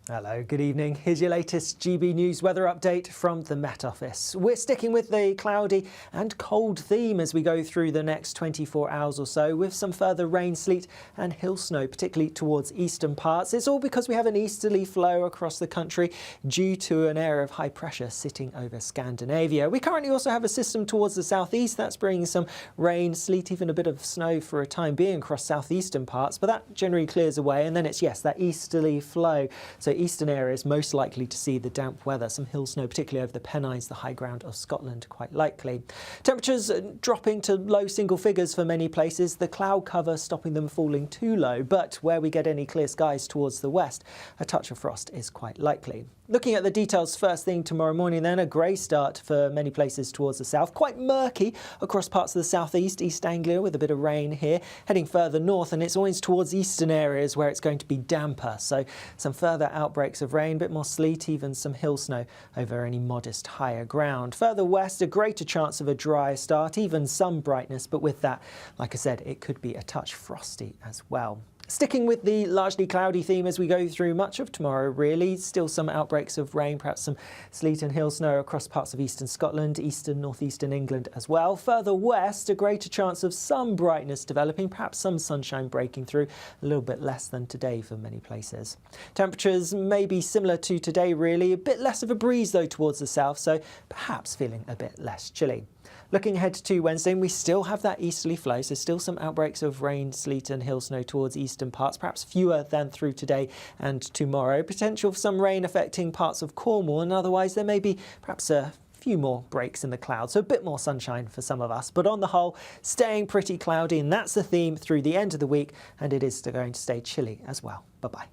Hello, good evening. Here's your latest GB News weather update from the Met Office. We're sticking with the cloudy and cold theme as we go through the next 24 hours or so, with some further rain, sleet and hill snow, particularly towards eastern parts. It's all because we have an easterly flow across the country due to an area of high pressure sitting over Scandinavia. We currently also have a system towards the southeast that's bringing some rain, sleet, even a bit of snow for a time being across southeastern parts, but that generally clears away, and then it's, yes, that easterly flow. So eastern areas most likely to see the damp weather, some hill snow, particularly over the Pennines, the high ground of Scotland, quite likely. Temperatures dropping to low single figures for many places, the cloud cover stopping them falling too low, but where we get any clear skies towards the west, a touch of frost is quite likely. Looking at the details first thing tomorrow morning then, a grey start for many places towards the south, quite murky across parts of the southeast, East Anglia with a bit of rain here, heading further north, and it's always towards eastern areas where it's going to be damper, so some further outbreaks of rain, a bit more sleet, even some hill snow over any modest higher ground. Further west, a greater chance of a drier start, even some brightness, but with that, like I said, it could be a touch frosty as well. Sticking with the largely cloudy theme as we go through much of tomorrow, really. Still some outbreaks of rain, perhaps some sleet and hill snow across parts of eastern Scotland, eastern, northeastern England as well. Further west, a greater chance of some brightness developing, perhaps some sunshine breaking through, a little bit less than today for many places. Temperatures may be similar to today, really. A bit less of a breeze, though, towards the south, so perhaps feeling a bit less chilly. Looking ahead to Wednesday, we still have that easterly flow, so still some outbreaks of rain, sleet and hill snow towards eastern parts, perhaps fewer than through today and tomorrow. Potential for some rain affecting parts of Cornwall, and otherwise there may be perhaps a few more breaks in the clouds, so a bit more sunshine for some of us. But on the whole, staying pretty cloudy, and that's the theme through the end of the week, and it is going to stay chilly as well. Bye-bye.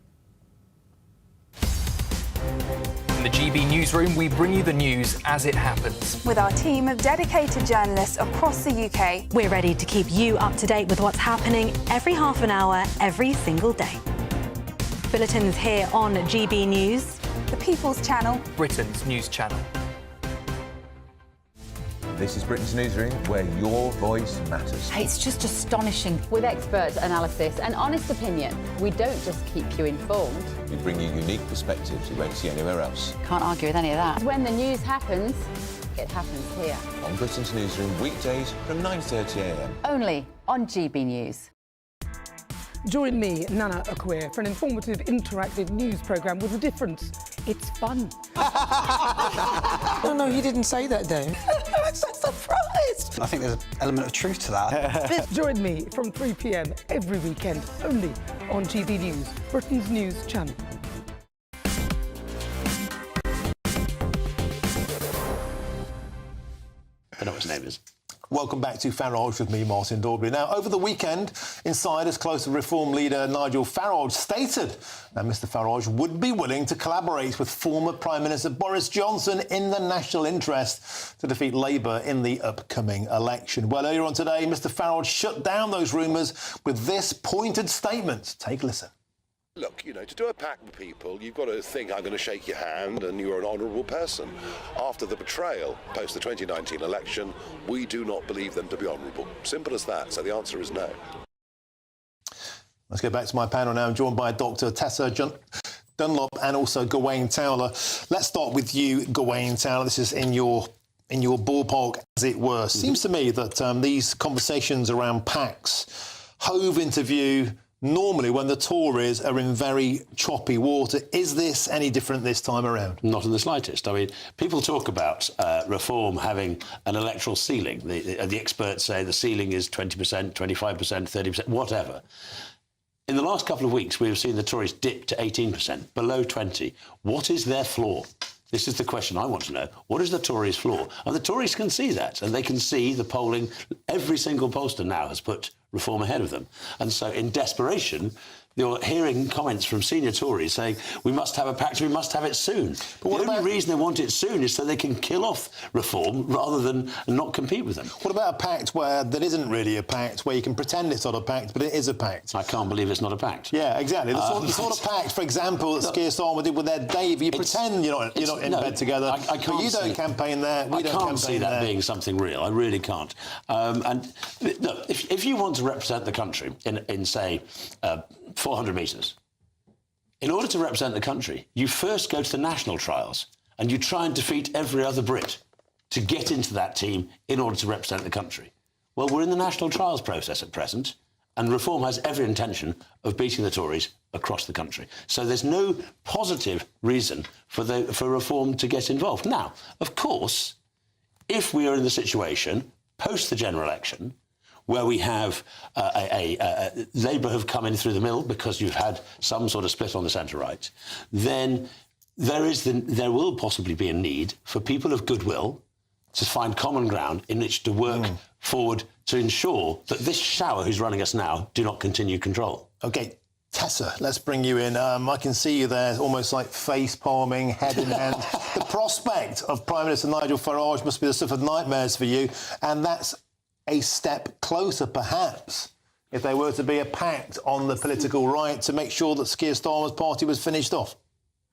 In the GB Newsroom, we bring you the news as it happens. With our team of dedicated journalists across the UK, we're ready to keep you up to date with what's happening every half an hour, every single day. Bulletins here on GB News, the People's Channel, Britain's news channel. This is Britain's Newsroom, where your voice matters. It's just astonishing. With expert analysis and honest opinion, we don't just keep you informed. We bring you unique perspectives you won't see anywhere else. Can't argue with any of that. When the news happens, it happens here. On Britain's Newsroom, weekdays from 9:30 a.m. Only on GB News. Join me, Nana Akwe, for an informative, interactive news programme with a difference. It's fun. No, he didn't say that, Dave. I'm so surprised. I think there's an element of truth to that. Join me from 3 p.m. every weekend, only on GB News, Britain's news channel. name is. Welcome back to Farage with me, Martin Daubney. Now, over the weekend, insiders close to Reform leader Nigel Farage stated that Mr Farage would be willing to collaborate with former Prime Minister Boris Johnson in the national interest to defeat Labour in the upcoming election. Well, earlier on today, Mr Farage shut down those rumours with this pointed statement. Take a listen. Look, to do a pact with people, you've got to think I'm going to shake your hand and you're an honourable person. After the betrayal post the 2019 election, we do not believe them to be honourable. Simple as that. So the answer is no. Let's go back to my panel now. I'm joined by Dr Tessa Dunlop and also Gawain Towler. Let's start with you, Gawain Towler. This is in your ballpark, as it were. Seems to me that these conversations around pacts hove into view normally when the Tories are in very choppy water. Is this any different this time around? Not in the slightest. I mean, people talk about Reform having an electoral ceiling. The experts say the ceiling is 20%, 25%, 30%, whatever. In the last couple of weeks, we have seen the Tories dip to 18%, below 20%. What is their floor? This is the question I want to know. What is the Tories' floor? And the Tories can see that, and they can see the polling. Every single pollster now has put Reform ahead of them. And so in desperation, you're hearing comments from senior Tories saying, we must have a pact, we must have it soon. But the only reason they want it soon is so they can kill off Reform rather than not compete with them. What about a pact where there isn't really a pact, where you can pretend it's not a pact, but it is a pact? I can't believe it's not a pact. Yeah, exactly. The sort of pact, for example, that Keir Starmer did with their Dave. You pretend you're not in bed together, I can't but you don't campaign there, we don't campaign there. I can't see that being something real. I really can't. And look, if you want to represent the country in say, 400 metres, in order to represent the country, you first go to the national trials and you try and defeat every other Brit to get into that team in order to represent the country. Well, we're in the national trials process at present, and Reform has every intention of beating the Tories across the country. So there's no positive reason for Reform to get involved. Now, of course, if we are in the situation post the general election where we have Labour have come in through the middle because you've had some sort of split on the centre-right, then there will possibly be a need for people of goodwill to find common ground in which to work forward to ensure that this shower who's running us now do not continue control. OK, Tessa, let's bring you in. I can see you there, almost like face-palming, head in hand. The prospect of Prime Minister Nigel Farage must be the stuff of nightmares for you, and that's a step closer, perhaps, if there were to be a pact on the political right to make sure that Keir Starmer's party was finished off.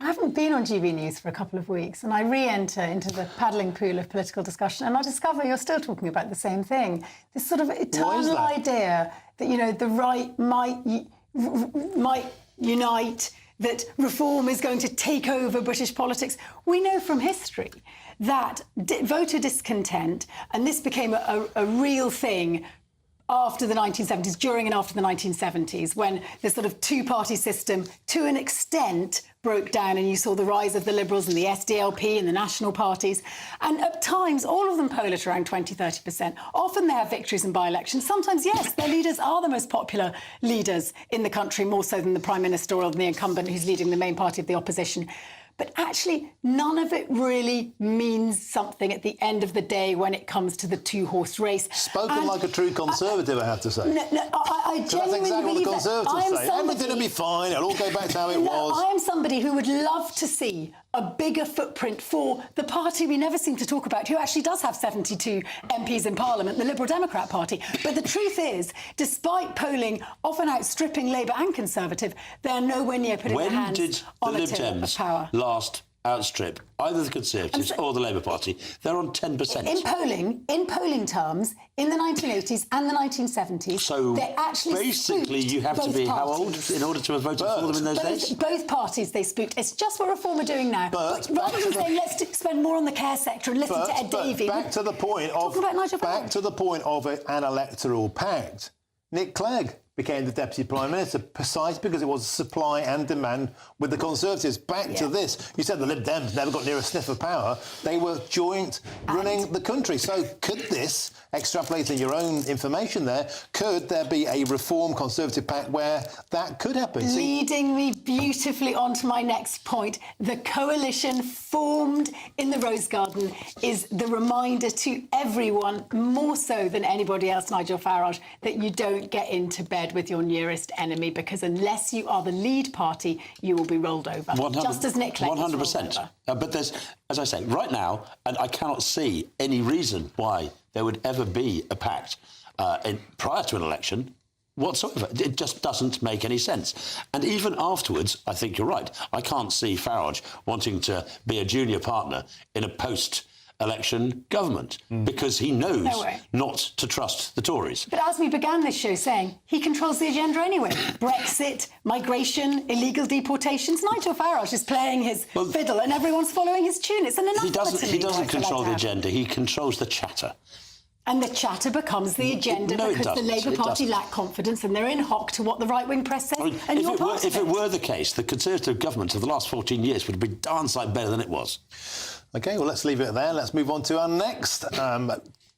I haven't been on GB News for a couple of weeks, and I re-enter into the paddling pool of political discussion, and I discover you're still talking about the same thing. This sort of eternal idea that, the right might unite, that Reform is going to take over British politics. We know from history that voter discontent, and this became a real thing after the 1970s, during and after the 1970s, when the sort of two-party system, to an extent, broke down and you saw the rise of the Liberals and the SDLP and the national parties. And at times, all of them poll at around 20, 30%. Often they have victories in by-elections. Sometimes, yes, their leaders are the most popular leaders in the country, more so than the Prime Minister or the incumbent who's leading the main party of the opposition. But actually, none of it really means something at the end of the day when it comes to the two-horse race. Spoken like a true Conservative, I have to say. I genuinely that's exactly believe what the Conservatives say. Everything will be fine, it'll all go back to how it was. I am somebody who would love to see a bigger footprint for the party we never seem to talk about, who actually does have 72 MPs in Parliament, the Liberal Democrat Party. But the truth is, despite polling often outstripping Labour and Conservative, they're nowhere near putting their hands on a tip of power. Last outstrip either the Conservatives or the Labour Party? They're on 10%. In polling terms, in the 1980s and the 1970s, so they actually basically you have to be how old in order to have voted for them in those days? Both parties they spooked. It's just what Reform are doing now. But rather than saying let's spend more on the care sector and listen to Ed Davey, back to the point of an electoral pact. Nick Clegg became the Deputy Prime Minister, precisely because it was supply and demand with the Conservatives. Back to this, you said the Lib Dems never got near a sniff of power. They were joint running the country. So could this, extrapolating your own information there, could there be a Reform Conservative pact where that could happen? Leading me beautifully on to my next point. The coalition formed in the Rose Garden is the reminder to everyone, more so than anybody else, Nigel Farage, that you don't get into bed with your nearest enemy, because unless you are the lead party, you will be rolled over. Just as Nick Clegg was rolled over. But there's, as I say, right now, and I cannot see any reason why there would ever be a pact prior to an election whatsoever. It just doesn't make any sense. And even afterwards, I think you're right. I can't see Farage wanting to be a junior partner in a post-election government because he knows not to trust the Tories. But as we began this show saying, he controls the agenda anyway. Brexit, migration, illegal deportations. Nigel Farage is playing his fiddle and everyone's following his tune. It's an anathema. He doesn't control the agenda. He controls the chatter. And the chatter becomes the agenda because the Labour Party lack confidence and they're in hock to what the right-wing press says. If it were the case, the Conservative government of the last 14 years would have been darn sight better than it was. OK, well, let's leave it there. Let's move on to our next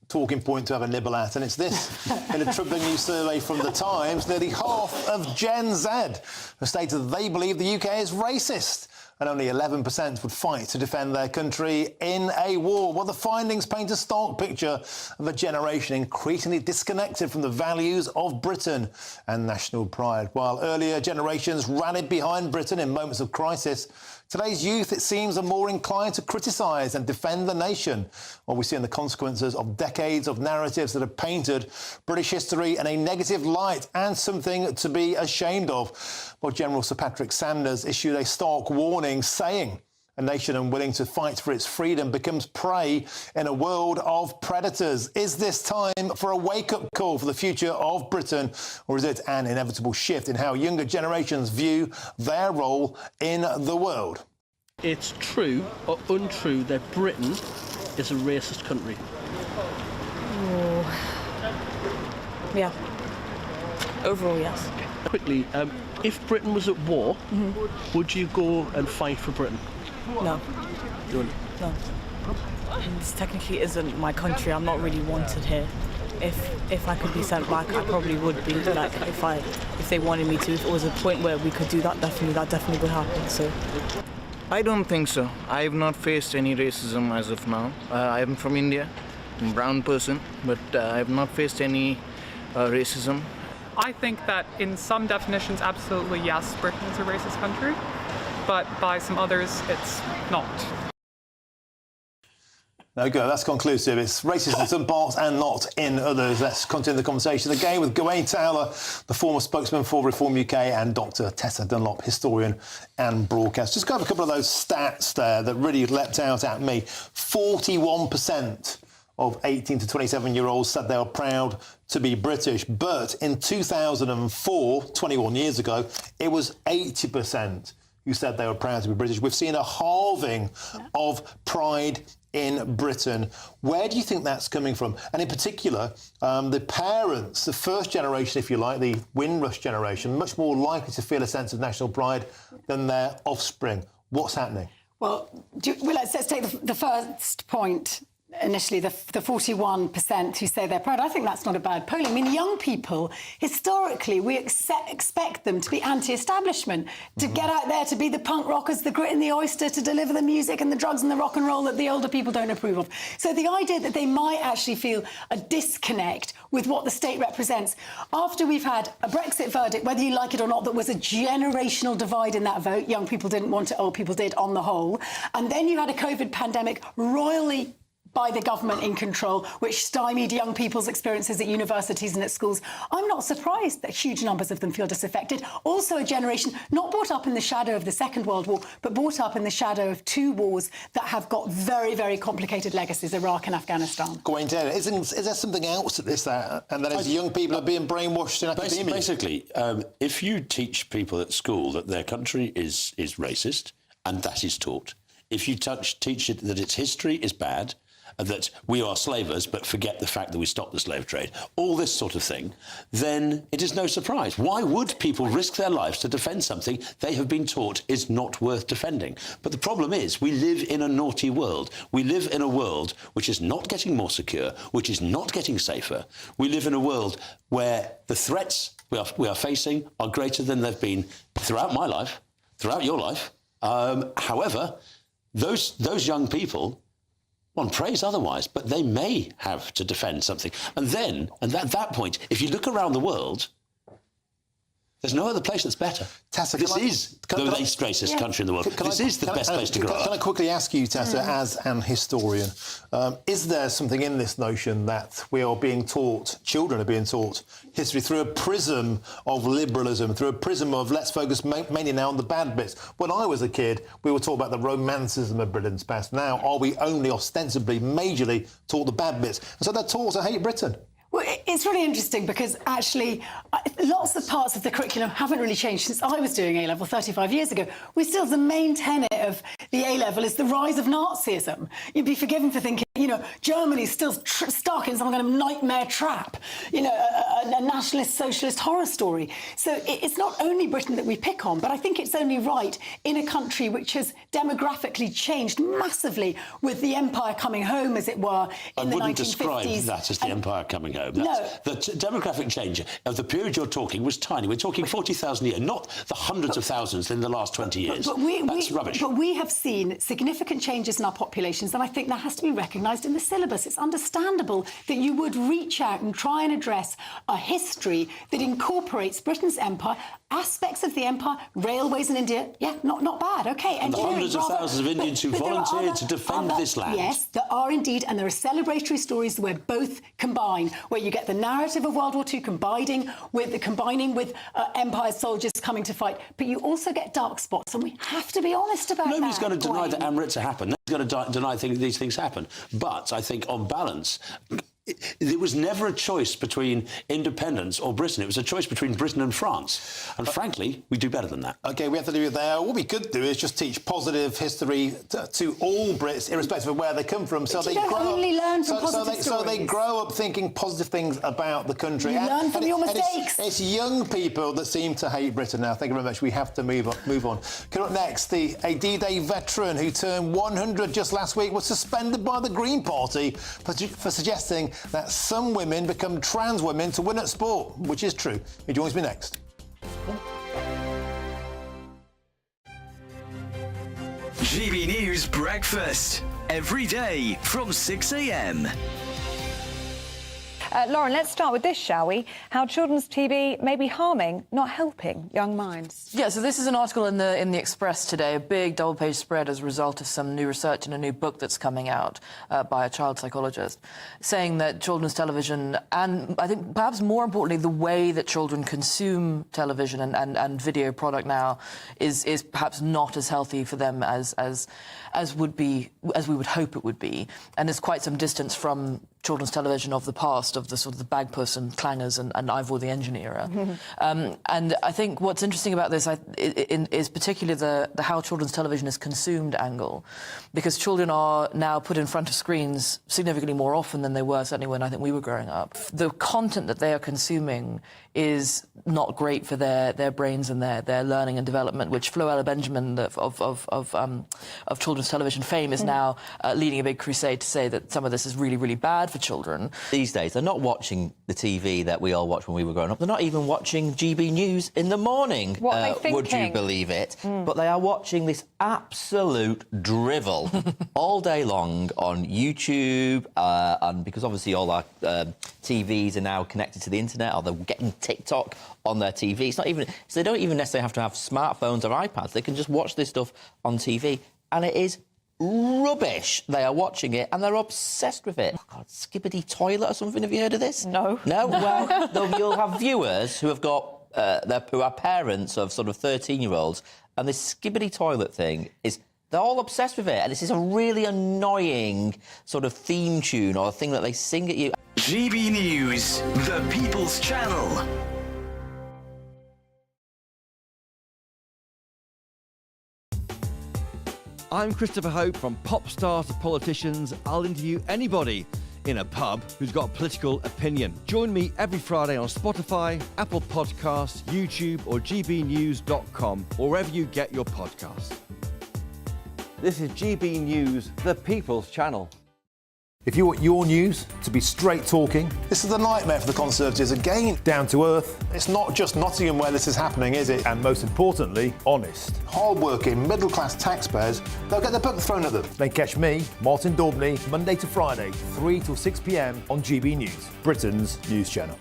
talking point to have a nibble at, and it's this. In a troubling new survey from The Times, nearly half of Gen Z have stated that they believe the UK is racist, and only 11% would fight to defend their country in a war. Well, the findings paint a stark picture of a generation increasingly disconnected from the values of Britain and national pride. While earlier generations rallied behind Britain in moments of crisis, today's youth, it seems, are more inclined to criticise and defend the nation. Well, we're seeing the consequences of decades of narratives that have painted British history in a negative light and something to be ashamed of. Well, General Sir Patrick Sanders issued a stark warning saying a nation unwilling to fight for its freedom becomes prey in a world of predators. Is this time for a wake-up call for the future of Britain, or is it an inevitable shift in how younger generations view their role in the world? It's true or untrue that Britain is a racist country? Yeah. Overall, yes. Quickly, if Britain was at war, would you go and fight for Britain? No. You wouldn't? No. This technically isn't my country. I'm not really wanted here. If I could be sent back, I probably would be. Like if they wanted me to, if it was a point where we could do that, that definitely would happen. So. I don't think so. I have not faced any racism as of now. I am from India, I'm a brown person, but I have not faced any racism. I think that in some definitions, absolutely yes, Britain is a racist country, but by some others, it's not. There we go, that's conclusive. It's racist in some parts and not in others. Let's continue the conversation again with Gawain Taylor, the former spokesman for Reform UK, and Dr Tessa Dunlop, historian and broadcaster. Just grab a couple of those stats there that really leapt out at me. 41% of 18 to 27-year-olds said they were proud to be British. But in 2004, 21 years ago, it was 80% who said they were proud to be British. We've seen a halving of pride in Britain. Where do you think that's coming from? And in particular, the parents, the first generation, if you like, the Windrush generation, much more likely to feel a sense of national pride than their offspring. What's happening? Well, let's take the first point. Initially, the 41% who say they're proud. I think that's not a bad polling. I mean, young people, historically, we expect them to be anti-establishment, to get out there, to be the punk rockers, the grit and the oyster, to deliver the music and the drugs and the rock and roll that the older people don't approve of. So the idea that they might actually feel a disconnect with what the state represents, after we've had a Brexit verdict, whether you like it or not, that was a generational divide in that vote. Young people didn't want it, old people did on the whole. And then you had a COVID pandemic royally by the government in control, which stymied young people's experiences at universities and at schools. I'm not surprised that huge numbers of them feel disaffected. Also a generation not brought up in the shadow of the Second World War, but brought up in the shadow of two wars that have got very, very complicated legacies, Iraq and Afghanistan. Gawain Taylor, is there something else at this, and that is young people are being brainwashed in academia? Basically, if you teach people at school that their country is racist, and that is taught, if you teach it that its history is bad, that we are slavers but forget the fact that we stopped the slave trade, all this sort of thing, then it is no surprise. Why would people risk their lives to defend something they have been taught is not worth defending? But the problem is we live in a naughty world. We live in a world which is not getting more secure, which is not getting safer. We live in a world where the threats we are facing are greater than they've been throughout my life, throughout your life. However, those young people, one prays otherwise, but they may have to defend something. And then, and at that point, if you look around the world, there's no other place that's better. Tessa, this is the least racist country in the world. This is the best place to grow up. Can I quickly ask you, Tessa, as an historian, is there something in this notion that we are being taught, children are being taught history through a prism of liberalism, through a prism of let's focus mainly now on the bad bits? When I was a kid, we were taught about the romanticism of Britain's past. Now, are we only ostensibly, majorly taught the bad bits? And so they're taught to hate Britain. Well, it's really interesting because actually lots of parts of the curriculum haven't really changed since I was doing A-level 35 years ago. We still, the main tenet of the A-level is the rise of Nazism. You'd be forgiven for thinking, you know, Germany's still stuck in some kind of nightmare trap, you know, a nationalist, socialist horror story. So it's not only Britain that we pick on, but I think it's only right in a country which has demographically changed massively with the empire coming home, as it were, in the 1950s. I wouldn't describe that as the empire coming home. The demographic change of the period you're talking was tiny. We're talking 40,000 a year, not the hundreds of thousands in the last 20 years. That's rubbish. But we have seen significant changes in our populations, and I think that has to be recognised in the syllabus. It's understandable that you would reach out and try and address a history that incorporates Britain's empire, aspects of the empire, railways in India. Yeah, not bad. OK. And the hundreds of thousands of Indians who volunteered to defend this land. Yes, there are indeed, and there are celebratory stories where both combine, where you get the narrative of World War II combining with Empire soldiers coming to fight, but you also get dark spots, and we have to be honest about that. Nobody's going to deny that Amritsar happened. Nobody's going to deny these things happen. But I think, on balance, it was never a choice between independence or Britain. It was a choice between Britain and France. And frankly, we do better than that. OK, we have to do it there. What we could do is just teach positive history to all Brits, irrespective of where they come from. So they grow up thinking positive things about the country. You learn from your mistakes. It's young people that seem to hate Britain now. Thank you very much. We have to move on. Coming up next, a D-Day veteran who turned 100 just last week was suspended by the Green Party for suggesting that some women become trans women to win at sport, which is true. He joins me next. GB News Breakfast, every day from 6 a.m. Lauren, let's start with this, shall we? How children's TV may be harming, not helping young minds. Yeah, so this is an article in the Express today, a big double-page spread as a result of some new research and a new book that's coming out by a child psychologist, saying that children's television, and I think perhaps more importantly, the way that children consume television and video product now is perhaps not as healthy for them as we would hope it would be. And there's quite some distance from children's television of the past, of the sort of the Bagpuss and Clangers and Ivor the Engine era. And I think what's interesting about this is particularly the how children's television is consumed angle, because children are now put in front of screens significantly more often than they were, certainly when I think we were growing up. The content that they are consuming is not great for their brains and their learning and development, which Floella Benjamin of children's television fame is now leading a big crusade to say that some of this is really, really bad for children. These days, they're not watching the TV that we all watched when we were growing up. They're not even watching GB News in the morning. What are they thinking? Would you believe it? But they are watching this absolute drivel all day long on YouTube, and because obviously all our TVs are now connected to the internet, or they're getting TikTok on their TV. It's not even, so they don't even necessarily have to have smartphones or iPads. They can just watch this stuff on TV, and it is rubbish. They are watching it and they're obsessed with it. Oh God, Skibbity Toilet or something. Have you heard of this? No. No? Well, you'll have viewers who have got who are parents of sort of 13-year-olds, and this Skibbity Toilet thing is, they're all obsessed with it, and this is a really annoying sort of theme tune or thing that they sing at you. GB News, the People's Channel. I'm Christopher Hope. From pop stars to politicians, I'll interview anybody in a pub who's got a political opinion. Join me every Friday on Spotify, Apple Podcasts, YouTube or gbnews.com, or wherever you get your podcasts. This is GB News, the People's Channel. If you want your news to be straight talking, this is a nightmare for the Conservatives again. Down to earth. It's not just Nottingham where this is happening, is it? And most importantly, honest. Hard-working, middle-class taxpayers, they'll get their book thrown at them. Then catch me, Martin Daubney, Monday to Friday, 3 till 6 p.m. on GB News, Britain's news channel.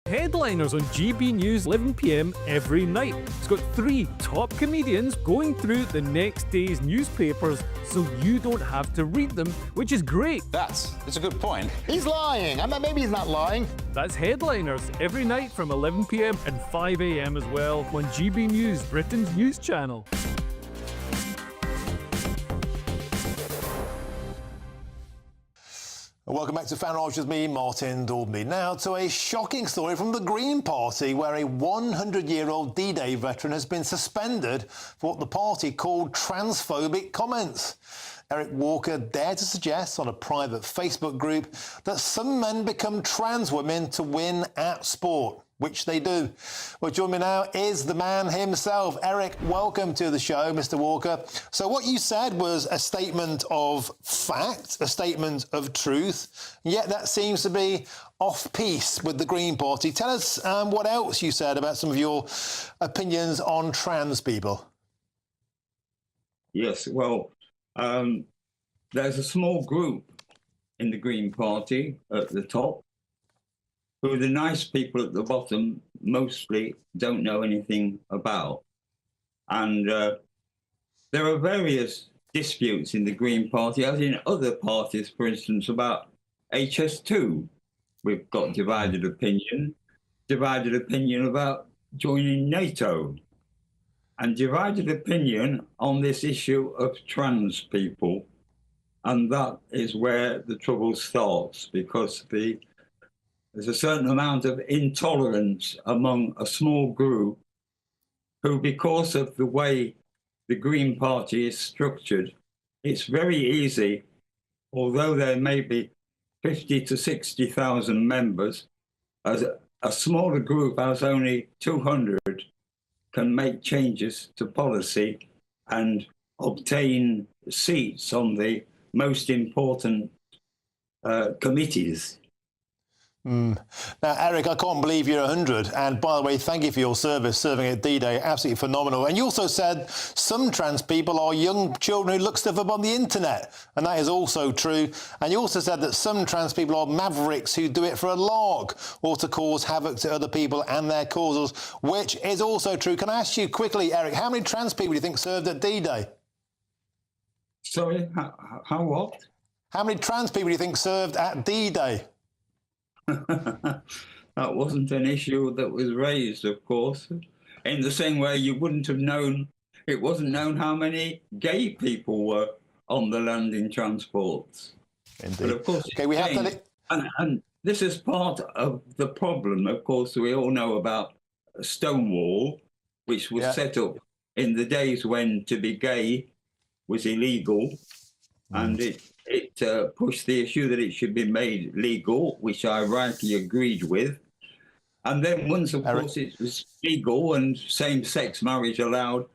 Headliners on GB News 11 p.m. every night. It's got 3 top comedians going through the next day's newspapers so you don't have to read them, which is great. That's a good point. He's lying. Maybe he's not lying. That's Headliners every night from 11 p.m. and 5 a.m. as well on GB News, Britain's news channel. Welcome back to Farage with me, Martin Daubney. Now to a shocking story from the Green Party, where a 100-year-old D-Day veteran has been suspended for what the party called transphobic comments. Eric Walker dared to suggest on a private Facebook group that some men become trans women to win at sport, which they do. Well, joining me now is the man himself. Eric, welcome to the show, Mr. Walker. So what you said was a statement of fact, a statement of truth, yet that seems to be off-piece with the Green Party. Tell us what else you said about some of your opinions on trans people. Yes, well, there's a small group in the Green Party at the top who the nice people at the bottom mostly don't know anything about. And there are various disputes in the Green Party, as in other parties, for instance, about HS2. We've got divided opinion about joining NATO, and divided opinion on this issue of trans people. And that is where the trouble starts, because there's a certain amount of intolerance among a small group who, because of the way the Green Party is structured, it's very easy, although there may be 50 to 60,000 members, as a smaller group has only 200, can make changes to policy and obtain seats on the most important committees. Now, Eric, I can't believe you're 100. And by the way, thank you for your service, serving at D-Day. Absolutely phenomenal. And you also said some trans people are young children who look stuff up on the internet. And that is also true. And you also said that some trans people are mavericks who do it for a lark or to cause havoc to other people and their causes, which is also true. Can I ask you quickly, Eric, how many trans people do you think served at D-Day? Sorry, how what? How many trans people do you think served at D-Day? That wasn't an issue that was raised, of course. In the same way, you wouldn't have known, it wasn't known how many gay people were on the landing transports. Indeed. But of course, okay, we have to... and this is part of the problem. Of course, we all know about Stonewall, which was set up in the days when to be gay was illegal, and it pushed the issue that it should be made legal, which I rightly agreed with. And then once, of course, it was legal and same-sex marriage allowed,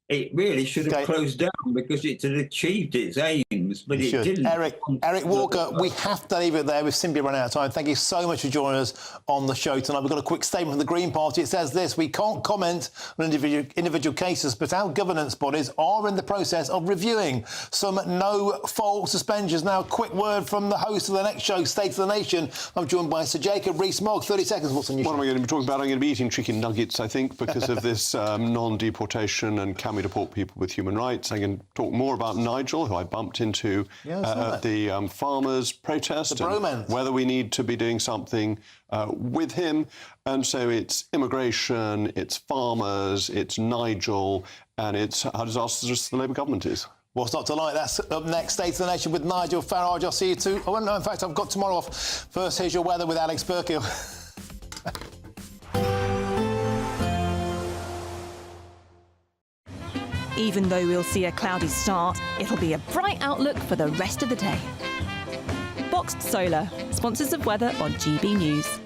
it really should have closed down because it had achieved its aims, but it didn't. Eric Walker, we have to leave it there. We've simply run out of time. Thank you so much for joining us on the show tonight. We've got a quick statement from the Green Party. It says this: we can't comment on individual cases, but our governance bodies are in the process of reviewing some no-fault suspensions. Now, a quick word from the host of the next show, State of the Nation. I'm joined by Sir Jacob Rees-Mogg. 30 seconds. What's on your show? What am I going to be talking about? I'm going to be eating chicken nuggets, I think, because of this non-deportation and can we deport people with human rights. I can talk more about Nigel, who I bumped into at the farmers' protest, and whether we need to be doing something with him. And so it's immigration, it's farmers, it's Nigel, and it's how disastrous the Labour government is. What's not to like? That's up next. State of the Nation with Nigel Farage. I'll see you too. Oh, no, in fact, I've got tomorrow off. First, here's your weather with Alex Burkill. Even though we'll see a cloudy start, it'll be a bright outlook for the rest of the day. Boxed Solar, sponsors of weather on GB News.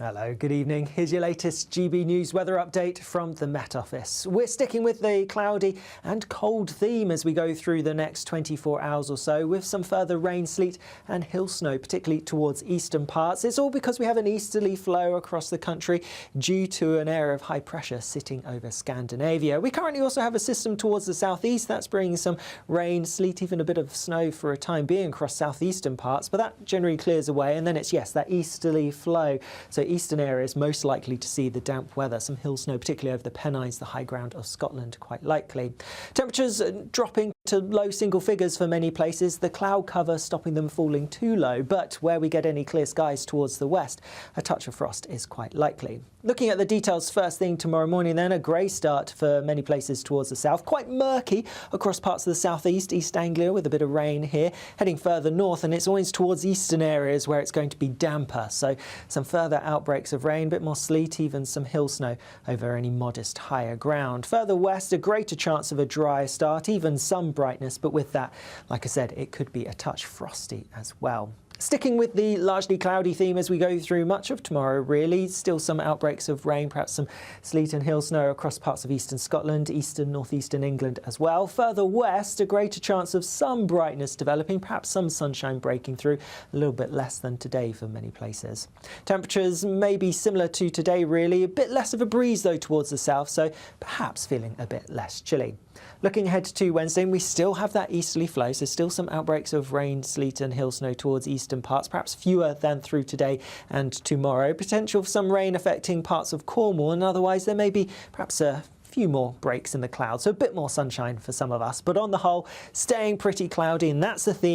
Hello, good evening. Here's your latest GB News weather update from the Met Office. We're sticking with the cloudy and cold theme as we go through the next 24 hours or so, with some further rain, sleet and hill snow, particularly towards eastern parts. It's all because we have an easterly flow across the country due to an area of high pressure sitting over Scandinavia. We currently also have a system towards the southeast that's bringing some rain, sleet, even a bit of snow for a time being across southeastern parts, but that generally clears away, and then it's, yes, that easterly flow. So eastern areas most likely to see the damp weather, some hill snow, particularly over the Pennines, the high ground of Scotland, quite likely. Temperatures dropping to low single figures for many places, the cloud cover stopping them falling too low, but where we get any clear skies towards the west, a touch of frost is quite likely. Looking at the details first thing tomorrow morning then, a grey start for many places towards the south, quite murky across parts of the southeast, East Anglia with a bit of rain here, heading further north, and it's always towards eastern areas where it's going to be damper, so some further outbreaks of rain, a bit more sleet, even some hill snow over any modest higher ground. Further west, a greater chance of a dry start, even some brightness, but with that, like I said, it could be a touch frosty as well. Sticking with the largely cloudy theme as we go through much of tomorrow, really. Still some outbreaks of rain, perhaps some sleet and hill snow across parts of eastern Scotland, eastern, northeastern England as well. Further west, a greater chance of some brightness developing, perhaps some sunshine breaking through, a little bit less than today for many places. Temperatures may be similar to today, really. A bit less of a breeze, though, towards the south, so perhaps feeling a bit less chilly. Looking ahead to Wednesday, we still have that easterly flow, so still some outbreaks of rain, sleet and hill snow towards eastern parts, perhaps fewer than through today and tomorrow. Potential for some rain affecting parts of Cornwall, and otherwise there may be perhaps a few more breaks in the clouds, so a bit more sunshine for some of us. But on the whole, staying pretty cloudy, and that's the theme